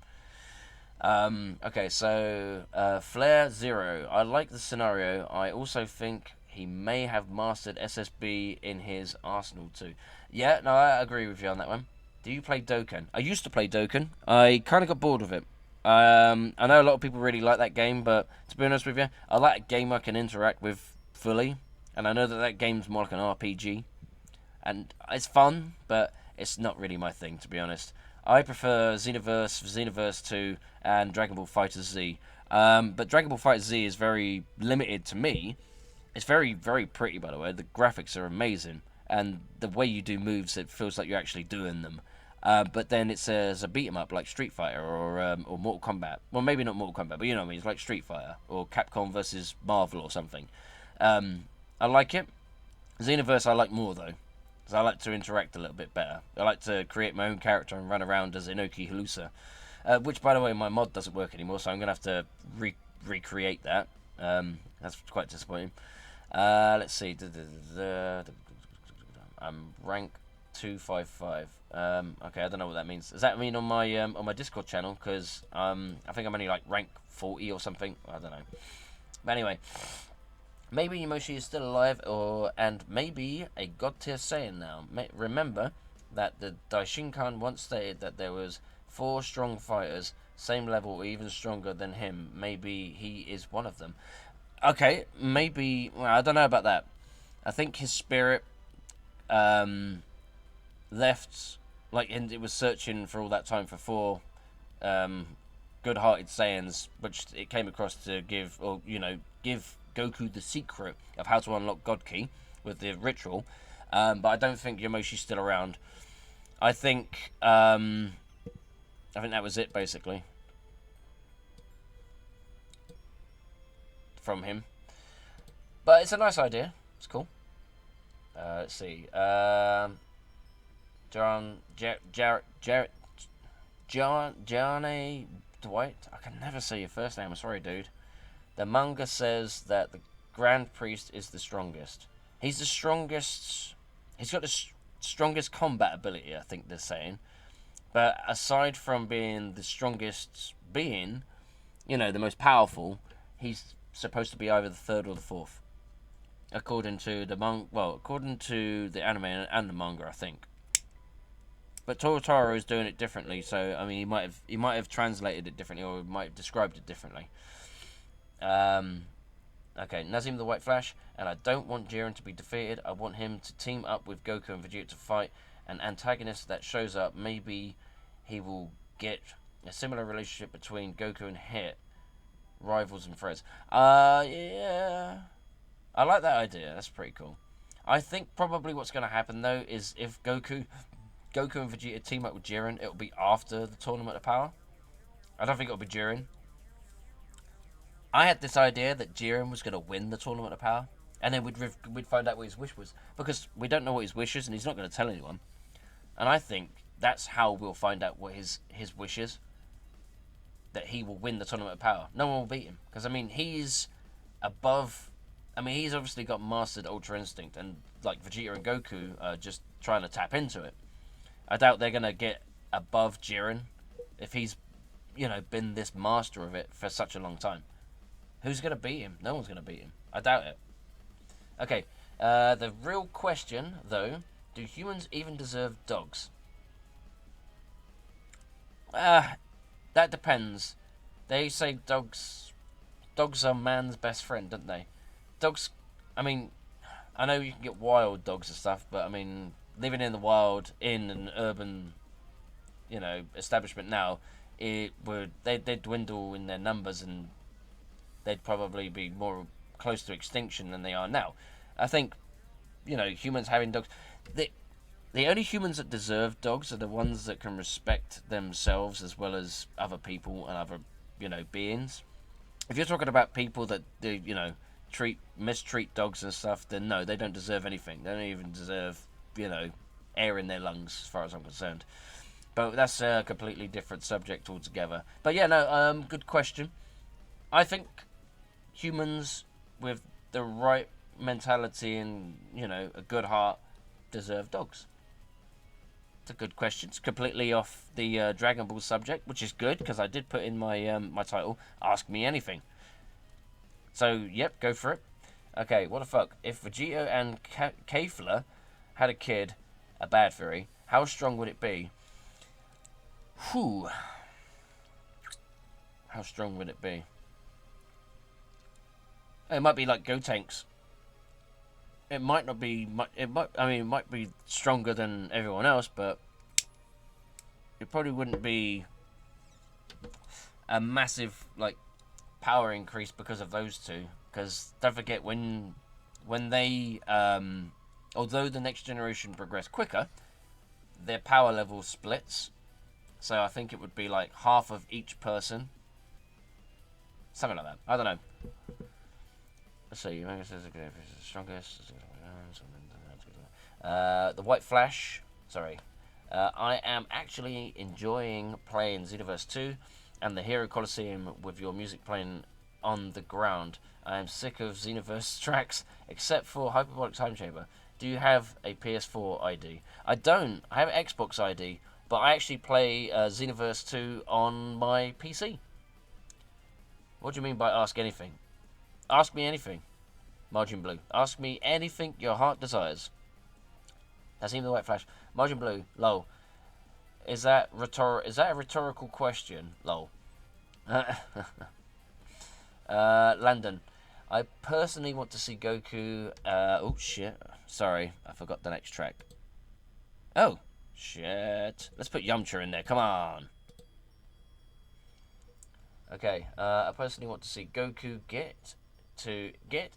S1: Okay, so Flare Zero. I like the scenario. I also think he may have mastered SSB in his arsenal too. Yeah, no, I agree with you on that one. Do you play Dokkan? I used to play Dokkan. I kind of got bored of it. I know a lot of people really like that game, but to be honest with you, I like a game I can interact with fully. And I know that game's more like an RPG. And it's fun, but it's not really my thing, to be honest. I prefer Xenoverse, Xenoverse 2, and Dragon Ball FighterZ. But Dragon Ball FighterZ is very limited to me. It's very, very pretty, by the way. The graphics are amazing. And the way you do moves, it feels like you're actually doing them. But then it's a beat-em-up like Street Fighter or Mortal Kombat. Well, maybe not Mortal Kombat, but you know what I mean. It's like Street Fighter or Capcom versus Marvel or something. I like it. Xenoverse I like more, though. Because I like to interact a little bit better. I like to create my own character and run around as Enoki Halusa. Which, by the way, my mod doesn't work anymore, so I'm going to have to recreate that. That's quite disappointing. Let's see. I'm rank 255. Okay, I don't know what that means. Does that mean on my Discord channel? Because I think I'm only like rank 40 or something. I don't know. But anyway, maybe Yomoshi is still alive, and maybe a god tier Saiyan now. Remember that the Daishinkan once stated that there was 4 strong fighters, same level or even stronger than him. Maybe he is one of them. Okay, maybe. Well, I don't know about that. I think his spirit left, and it was searching for all that time for 4 good-hearted Saiyans, which it came across to give Goku the secret of how to unlock God Key with the ritual. But I don't think Yomoshi's still around. I think that was it, basically, from him. But it's a nice idea. It's cool. Let's see. Johnny Dwight. I can never say your first name. I'm sorry, dude. The manga says that the Grand Priest is the strongest. He's the strongest. He's got the strongest combat ability, I think they're saying. But aside from being the strongest being, the most powerful, he's supposed to be either the 3rd or the 4th. According to the according to the anime and the manga, I think. But Totoro is doing it differently, so I mean he might have translated it differently or might have described it differently. Okay, Nazim the White Flash, and I don't want Jiren to be defeated. I want him to team up with Goku and Vegeta to fight an antagonist that shows up. Maybe he will get a similar relationship between Goku and Hit, rivals and friends. Yeah. I like that idea. That's pretty cool. I think probably what's going to happen, though, is if Goku and Vegeta team up with Jiren, it'll be after the Tournament of Power. I don't think it'll be during. I had this idea that Jiren was going to win the Tournament of Power, and then we'd find out what his wish was. Because we don't know what his wish is, and he's not going to tell anyone. And I think that's how we'll find out what his wish is. That he will win the Tournament of Power. No one will beat him. Because, I mean, he's above... I mean, he's obviously got mastered Ultra Instinct, and like Vegeta and Goku are just trying to tap into it. I doubt they're going to get above Jiren if he's, been this master of it for such a long time. Who's going to beat him? No one's going to beat him. I doubt it. Okay, the real question, though, do humans even deserve dogs? That depends. They say dogs are man's best friend, don't they? Dogs, I mean, I know you can get wild dogs and stuff, but I mean, living in the wild in an urban, establishment now, they'd dwindle in their numbers and they'd probably be more close to extinction than they are now. I think, humans having dogs, the only humans that deserve dogs are the ones that can respect themselves as well as other people and other, beings. If you're talking about people that do, mistreat dogs and stuff, then no, they don't deserve anything. They don't even deserve, air in their lungs, as far as I'm concerned. But that's a completely different subject altogether. But yeah, no, good question. I think humans with the right mentality and, you know, a good heart deserve dogs? It's a good question. It's completely off the Dragon Ball subject, which is good because I did put in my my title, Ask Me Anything. So, yep, go for it. Okay, what the fuck? If Vegeta and Kefla had a kid, a bad fairy, how strong would it be? Whew. How strong would it be? It might be like Gotenks. It might not be much. It might be stronger than everyone else, but it probably wouldn't be a massive like power increase because of those two. Because don't forget when they although the next generation progressed quicker, their power level splits. So I think it would be like half of each person. Something like that. I don't know. Let's see. Strongest. The White Flash. Sorry. I am actually enjoying playing Xenoverse 2 and the Hero Coliseum with your music playing on the ground. I am sick of Xenoverse tracks, except for Hyperbolic Time Chamber. Do you have a PS4 ID? I don't. I have an Xbox ID, but I actually play Xenoverse 2 on my PC. What do you mean by ask anything? Ask me anything. Margin Blue. Ask me anything your heart desires. That's even the White Flash. Margin Blue. Lol. Is that a rhetorical question? Lol. Landon. I personally want to see Goku. Oh shit. Sorry, I forgot the next track. Oh shit. Let's put Yamcha in there. Come on. Okay. I personally want to see Goku get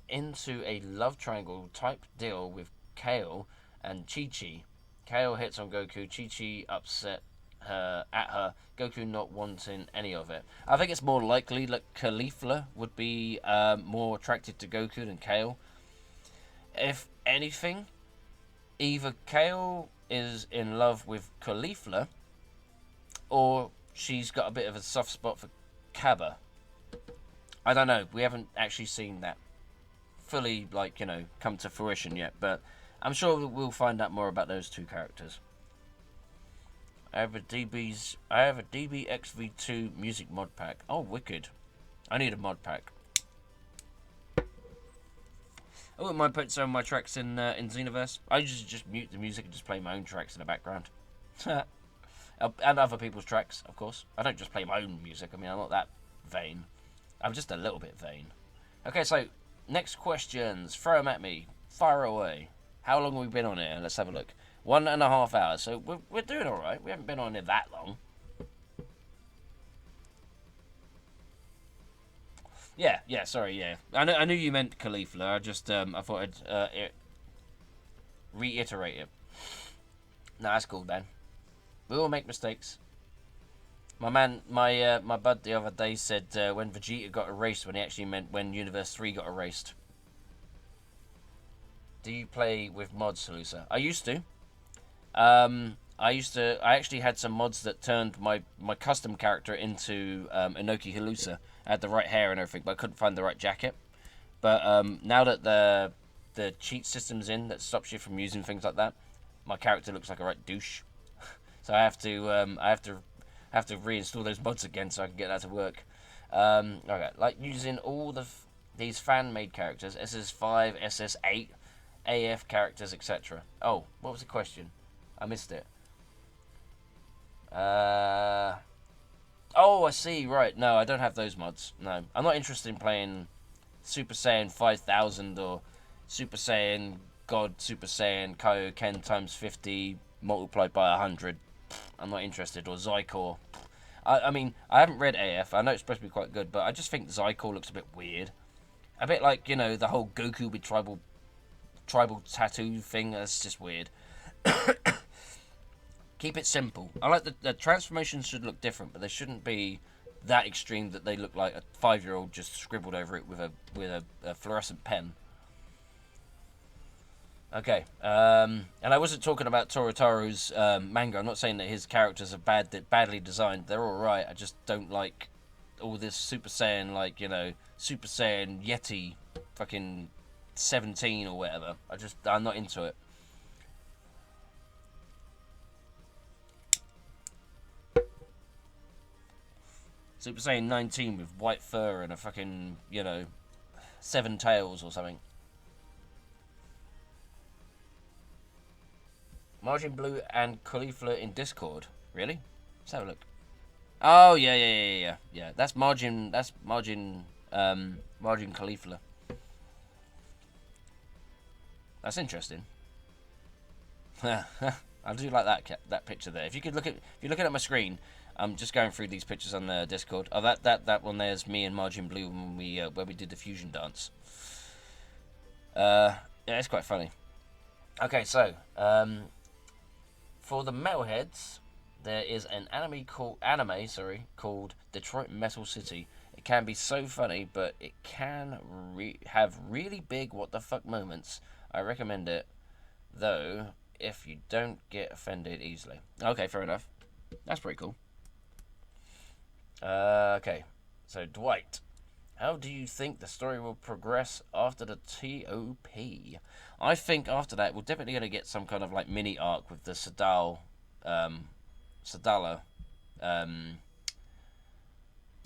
S1: into a love triangle type deal with Kale and Chi-Chi. Kale hits on Goku. Chi-Chi upset her at her. Goku not wanting any of it. I think it's more likely that Caulifla would be more attracted to Goku than Kale. If anything, either Kale is in love with Caulifla, or she's got a bit of a soft spot for Cabba. I don't know. We haven't actually seen that fully, like, you know, come to fruition yet, but I'm sure we'll find out more about those two characters. I have a DBXV2 music mod pack. Oh, wicked. I need a mod pack. I wouldn't mind putting some of my tracks in Xenoverse. I usually just mute the music and just play my own tracks in the background. And other people's tracks, of course. I don't just play my own music. I mean, I'm not that vain. I'm just a little bit vain. Okay, so, next questions. Throw them at me. Fire away. How long have we been on here? Let's have a look. 1.5 hours. So, we're doing alright. We haven't been on here that long. Yeah, sorry, yeah. I knew you meant Caulifla. I just, I thought I'd reiterate it. No, that's cool, Dan. We all make mistakes. My bud the other day said when Vegeta got erased, when he actually meant when Universe 3 got erased. Do you play with mods, Halusa? I used to. I actually had some mods that turned my custom character into Enoki Halusa. I had the right hair and everything, but I couldn't find the right jacket. But now that the cheat system's in that stops you from using things like that, my character looks like a right douche. So I have to reinstall those mods again so I can get that to work. Okay, like using all these fan-made characters, SS5, SS8, AF characters, etc. Oh, what was the question? I missed it. Oh, I see. Right. No, I don't have those mods. No, I'm not interested in playing Super Saiyan 5000 or Super Saiyan God Super Saiyan Kaioken times 50 multiplied by 100. I'm not interested. Or Zycor. I mean, I haven't read AF. I know it's supposed to be quite good, but I just think Zycor looks a bit weird. A bit like, you know, the whole Goku with tribal tattoo thing. That's just weird. Keep it simple. I like the transformations should look different, but they shouldn't be that extreme that they look like a 5-year-old just scribbled over it with a fluorescent pen. Okay, and I wasn't talking about Torotaro's manga. I'm not saying that his characters are badly designed. They're all right. I just don't like all this Super Saiyan, like, you know, Super Saiyan Yeti fucking 17 or whatever. I'm not into it. Super Saiyan 19 with white fur and a fucking, 7 tails or something. Margin Blue and Caulifla in Discord. Really? Let's have a look. Oh yeah. That's Margin. Margin Caulifla. That's interesting. I do like that picture there. If you're looking at my screen, I'm just going through these pictures on the Discord. Oh, that one there's me and Margin Blue when we did the fusion dance. Yeah, it's quite funny. Okay, so for the metalheads, there is an anime called Detroit Metal City. It can be so funny, but it can have really big what the fuck moments. I recommend it, though, if you don't get offended easily. Okay, fair enough. That's pretty cool. Okay, so Dwight, how do you think the story will progress after the TOP? I think after that we're definitely going to get some kind of like mini arc with the Sadala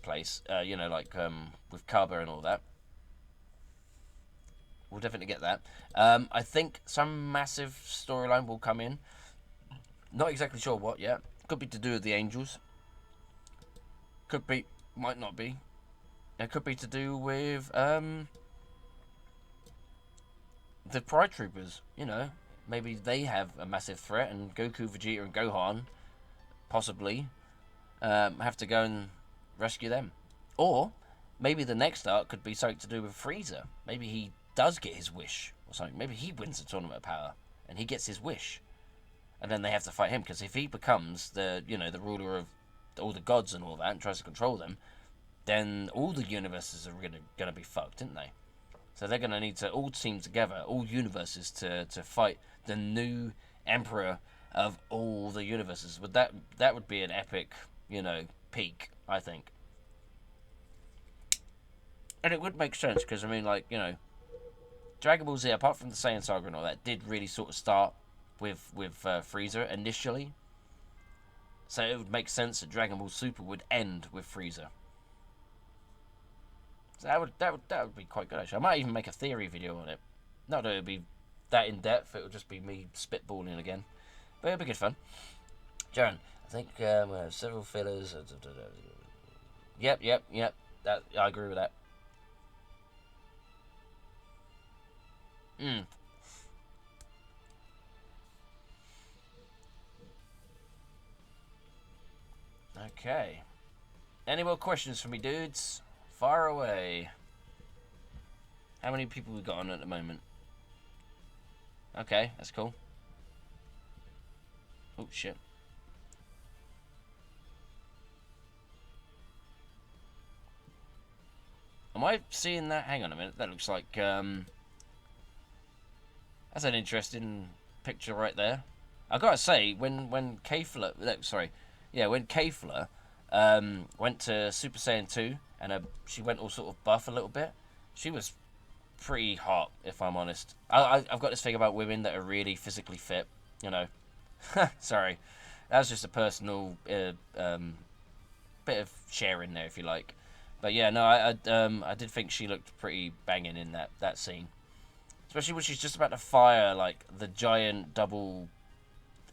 S1: place. With Kaba and all that. We'll definitely get that. I think some massive storyline will come in. Not exactly sure what yet. Could be to do with the Angels. Could be, might not be. It could be to do with the Pride Troopers. Maybe they have a massive threat, and Goku, Vegeta, and Gohan possibly have to go and rescue them. Or maybe the next arc could be something to do with Frieza. Maybe he does get his wish or something. Maybe he wins the Tournament of Power and he gets his wish, and then they have to fight him, because if he becomes the ruler of all the gods and all that and tries to control them, then all the universes are gonna be fucked, aren't they? So they're gonna need to all team together, all universes, to fight the new emperor of all the universes. That would be an epic, peak, I think. And it would make sense, because Dragon Ball Z, apart from the Saiyan Saga and all that, did really sort of start with Frieza initially. So it would make sense that Dragon Ball Super would end with Frieza. So that would be quite good, actually. I might even make a theory video on it. Not that it would be that in depth. It would just be me spitballing again, but it'd be good fun. Jaron, I think we have several fillers. Yep. That I agree with that. Okay. Any more questions for me, dudes? Far away. How many people we got on at the moment? Okay, that's cool. Oh, shit. Am I seeing that? Hang on a minute. That looks like, that's an interesting picture right there. I gotta say, when Kefla, when Kefla went to Super Saiyan 2 and she went all sort of buff a little bit, she was pretty hot, if I'm honest. I've got this thing about women that are really physically fit, Sorry. That was just a personal bit of sharing there, if you like. But yeah, no, I did think she looked pretty banging in that scene. Especially when she's just about to fire, like, the giant double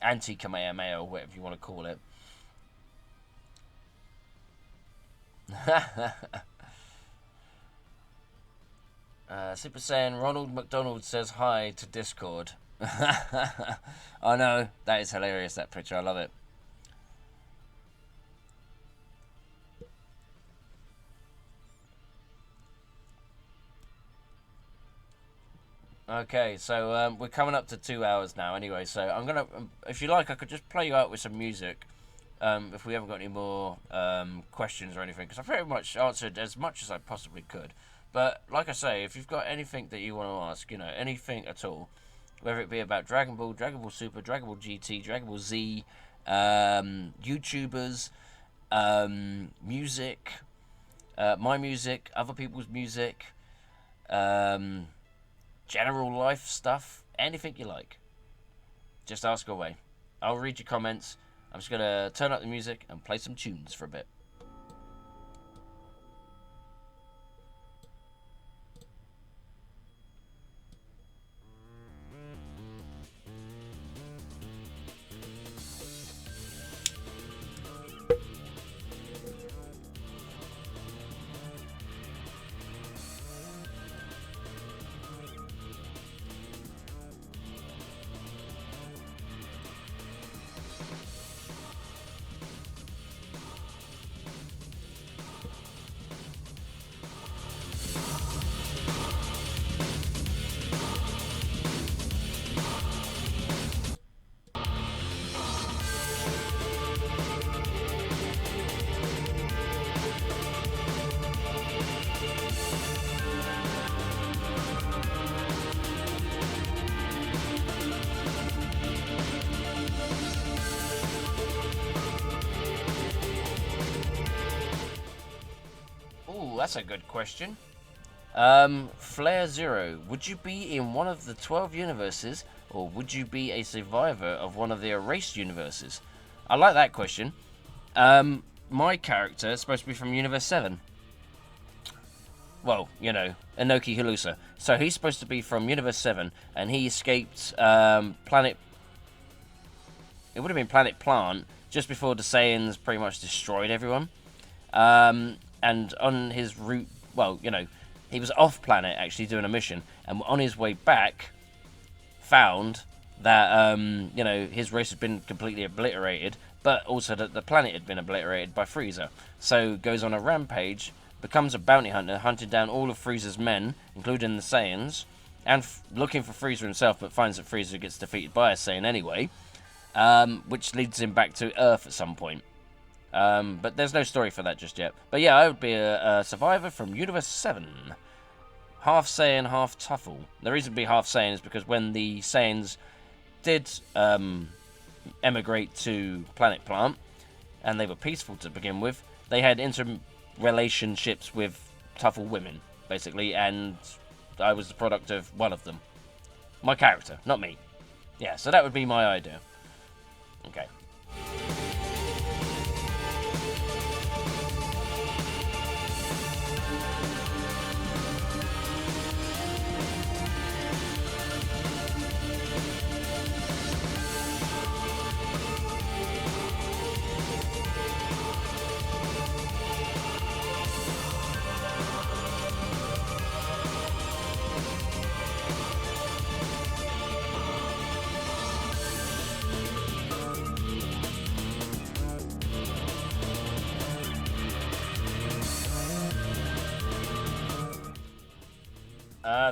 S1: anti-Kamehameha, or whatever you want to call it. Super Saiyan Ronald McDonald says hi to Discord. I know, that is hilarious, that picture. I love it. Okay, so we're coming up to 2 hours now anyway, so I'm gonna, if you like, I could just play you out with some music, if we haven't got any more questions or anything, because I pretty much answered as much as I possibly could. But like I say, if you've got anything that you want to ask, anything at all, whether it be about Dragon Ball, Dragon Ball Super, Dragon Ball GT, Dragon Ball Z, YouTubers, music, my music, other people's music, general life stuff, anything you like. Just ask away. I'll read your comments. I'm just going to turn up the music and play some tunes for a bit. That's a good question. Flare Zero, would you be in one of the 12 universes, or would you be a survivor of one of the erased universes? I like that question. My character is supposed to be from Universe 7. Well, you know, Enoki Halusa. So he's supposed to be from Universe 7, and he escaped Planet... It would have been Planet Plant, just before the Saiyans pretty much destroyed everyone. And on his route, well, you know, he was off planet actually doing a mission, and on his way back, found that, you know, his race had been completely obliterated, but also that the planet had been obliterated by Frieza. So goes on a rampage, becomes a bounty hunter, hunting down all of Frieza's men, including the Saiyans, and looking for Frieza himself, but finds that Frieza gets defeated by a Saiyan anyway, which leads him back to Earth at some point. But there's no story for that just yet. But yeah, I would be a survivor from Universe 7. Half Saiyan, half Tuffle. The reason to be half Saiyan is because when the Saiyans did emigrate to Planet Plant, and they were peaceful to begin with, they had interrelationships with Tuffle women, basically, and I was the product of one of them. My character, not me. Yeah, so that would be my idea. Okay.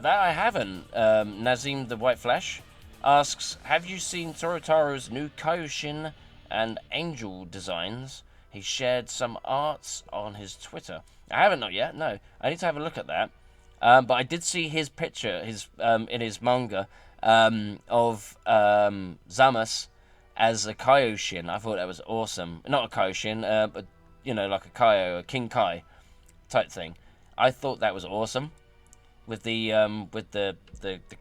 S1: That I haven't. Nazim the White Flash asks, have you seen Torotaro's new Kaioshin and Angel designs? He shared some arts on his Twitter. I haven't, not yet, no. I need to have a look at that. But I did see his picture, in his manga, of Zamas as a Kaioshin. I thought that was awesome. Not a Kaioshin, but, you know, like a Kaio, a King Kai type thing. I thought that was awesome. With the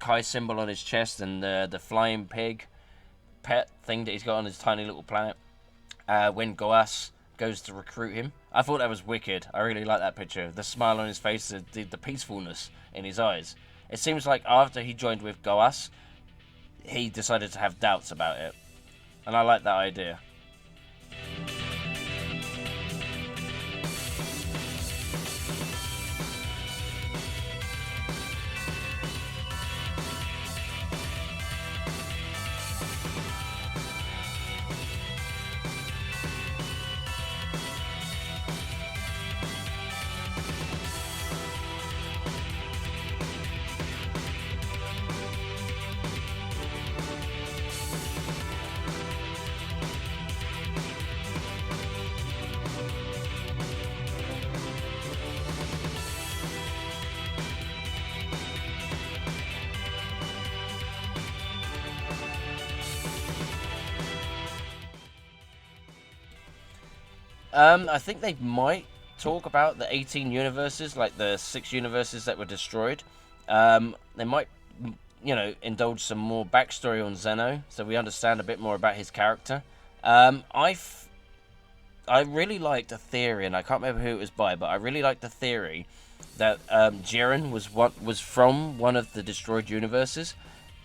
S1: Kai symbol on his chest and the flying pig pet thing that he's got on his tiny little planet. When Goas goes to recruit him, I thought that was wicked. I really like that picture. The smile on his face, the peacefulness in his eyes. It seems like after he joined with Goas, he decided to have doubts about it, and I like that idea. I think they might talk about the 18 universes, like the 6 universes that were destroyed. They might indulge some more backstory on Zeno, so we understand a bit more about his character. I really liked a theory, and I can't remember who it was by, but I really liked the theory that Jiren was from one of the destroyed universes,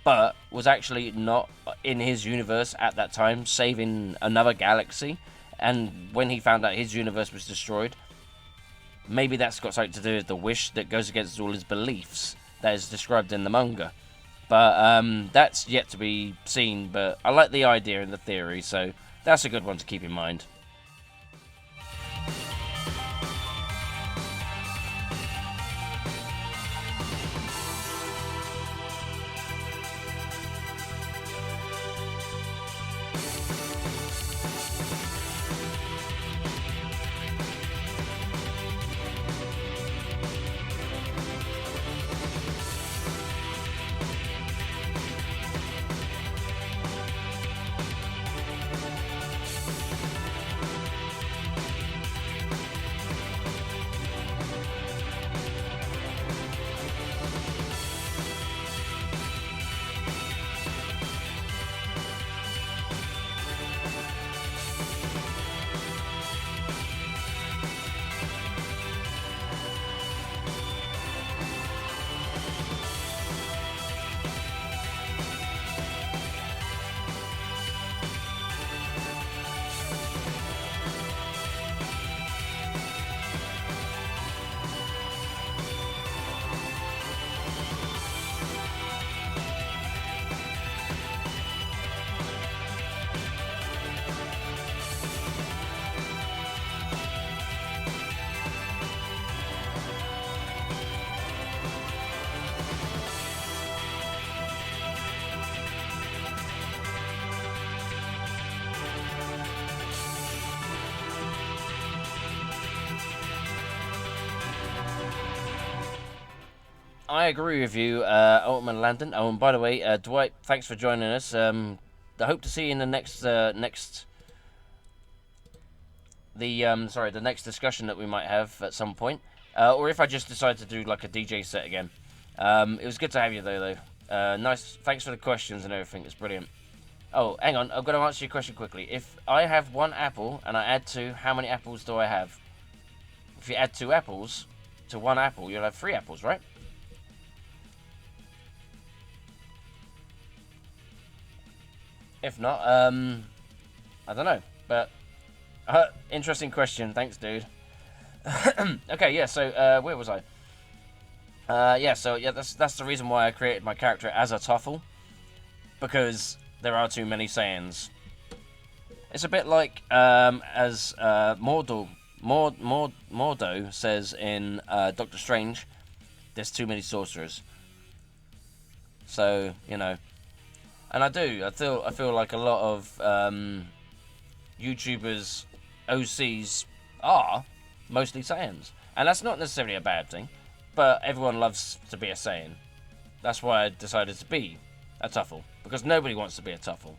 S1: but was actually not in his universe at that time, saving another galaxy. And when he found out his universe was destroyed, maybe that's got something to do with the wish that goes against all his beliefs that is described in the manga. But that's yet to be seen, but I like the idea and the theory, so that's a good one to keep in mind. I agree with you, Ultimate Landon. Oh, and by the way, Dwight, thanks for joining us. I hope to see you in the next the next discussion that we might have at some point, or if I just decide to do like a DJ set again. It was good to have you though. Nice. Thanks for the questions and everything. It's brilliant. Oh, hang on. I'm going to answer your question quickly. If I have one apple and I add 2, how many apples do I have? If you add 2 apples to 1 apple, you'll have 3 apples, right? If not, I don't know, but interesting question. Thanks, dude. Okay, yeah. So where was I? That's the reason why I created my character as a Tuffle, because there are too many Saiyans. It's a bit like as Mordo says in Doctor Strange. There's too many sorcerers. So and I do. I feel like a lot of YouTubers, OCs are mostly Saiyans, and that's not necessarily a bad thing. But everyone loves to be a Saiyan. That's why I decided to be a Tuffle, because nobody wants to be a Tuffle.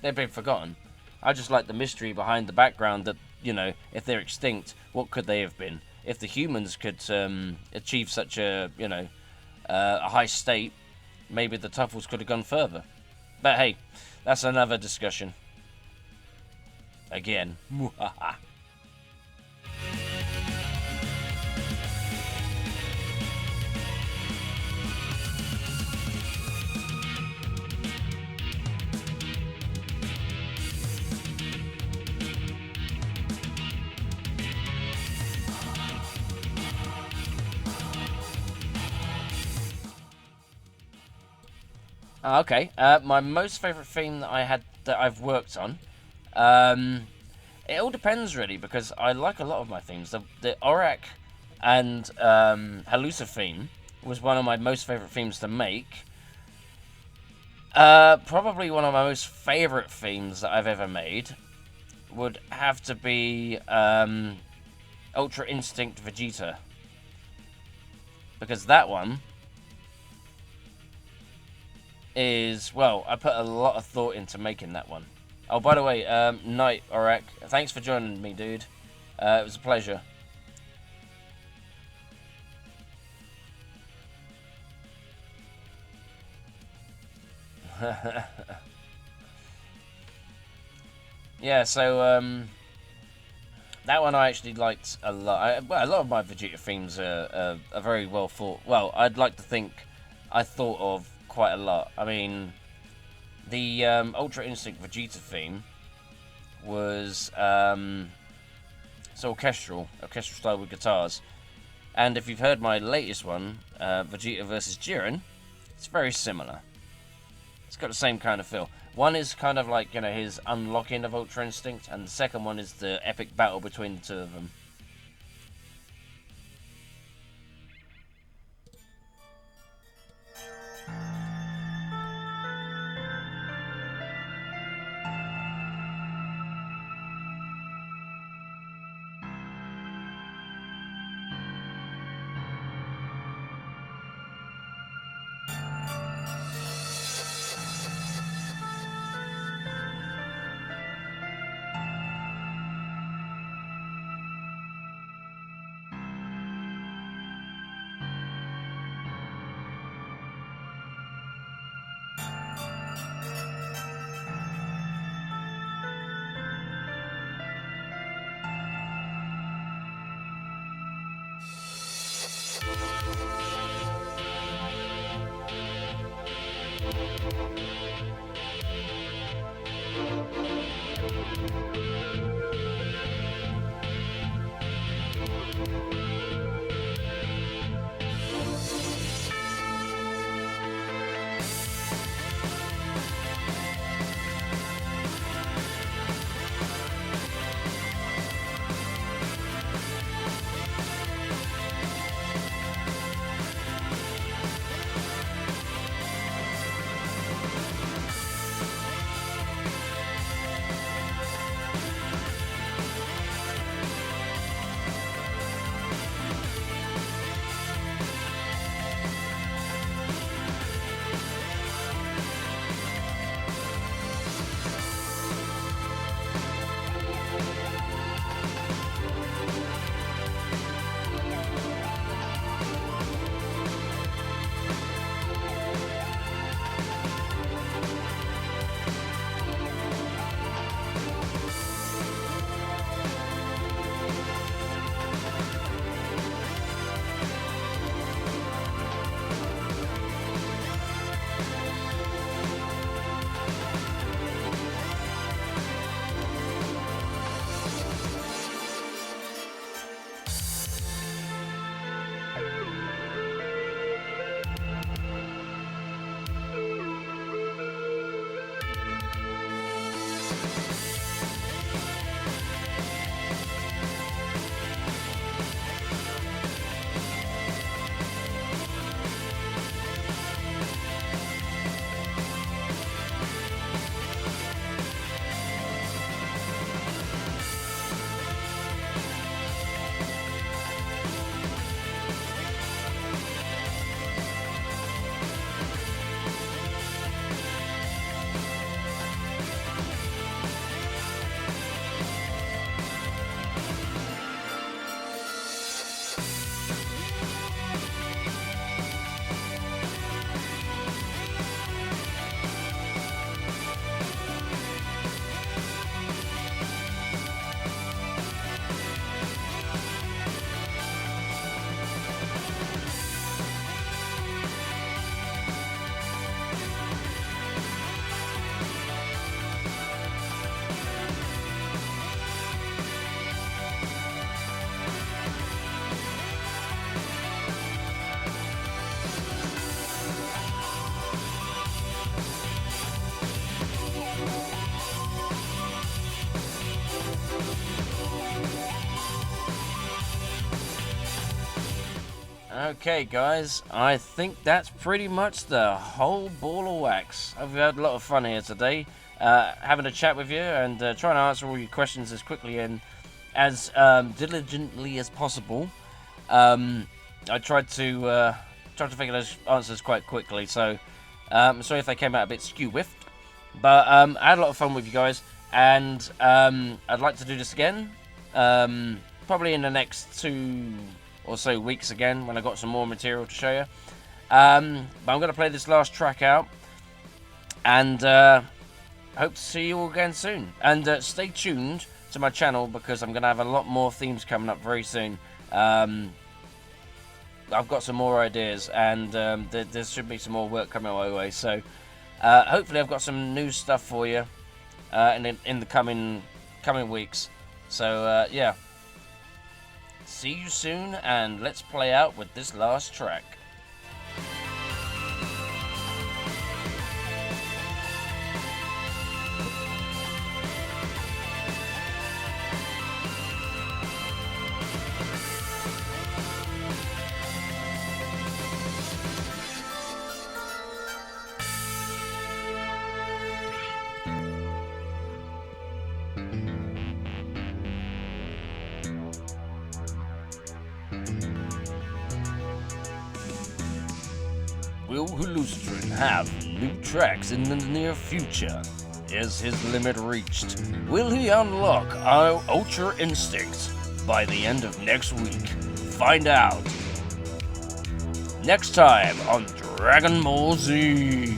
S1: They've been forgotten. I just like the mystery behind the background that if they're extinct, what could they have been? If the humans could achieve such a a high state, maybe the Tuffles could have gone further. But hey, that's another discussion. Again. Okay, my most favourite theme that I've worked on, it all depends really, because I like a lot of my themes. The Aurak and Halusa theme was one of my most favourite themes to make. Probably one of my most favourite themes that I've ever made would have to be Ultra Instinct Vegeta, because that one is, well, I put a lot of thought into making that one. Oh, by the way, Knight Aurak, thanks for joining me, dude. It was a pleasure. Yeah, so that one I actually liked a lot. Well, a lot of my Vegeta themes are very well thought. Well, I'd like to think I thought of quite a lot. I mean, the Ultra Instinct Vegeta theme was it's orchestral style with guitars. And if you've heard my latest one, Vegeta vs. Jiren, it's very similar. It's got the same kind of feel. One is kind of like, you know, his unlocking of Ultra Instinct, and the second one is the epic battle between the two of them. Okay, guys, I think that's pretty much the whole ball of wax. I've had a lot of fun here today, having a chat with you and trying to answer all your questions as quickly and as diligently as possible. I tried to think of those answers quite quickly, so sorry if they came out a bit skew-whiffed. But I had a lot of fun with you guys, and I'd like to do this again, probably in the next 2 or so weeks again, when I got some more material to show you. But I'm going to play this last track out, And hope to see you all again soon. And stay tuned to my channel, because I'm going to have a lot more themes coming up very soon. I've got some more ideas, and there should be some more work coming my way. So hopefully I've got some new stuff for you in the coming weeks. So yeah, see you soon, and let's play out with this last track. Will HalusaTwin have new tracks in the near future? Is his limit reached? Will he unlock our Ultra Instincts by the end of next week? Find out next time on Dragon Ball Z.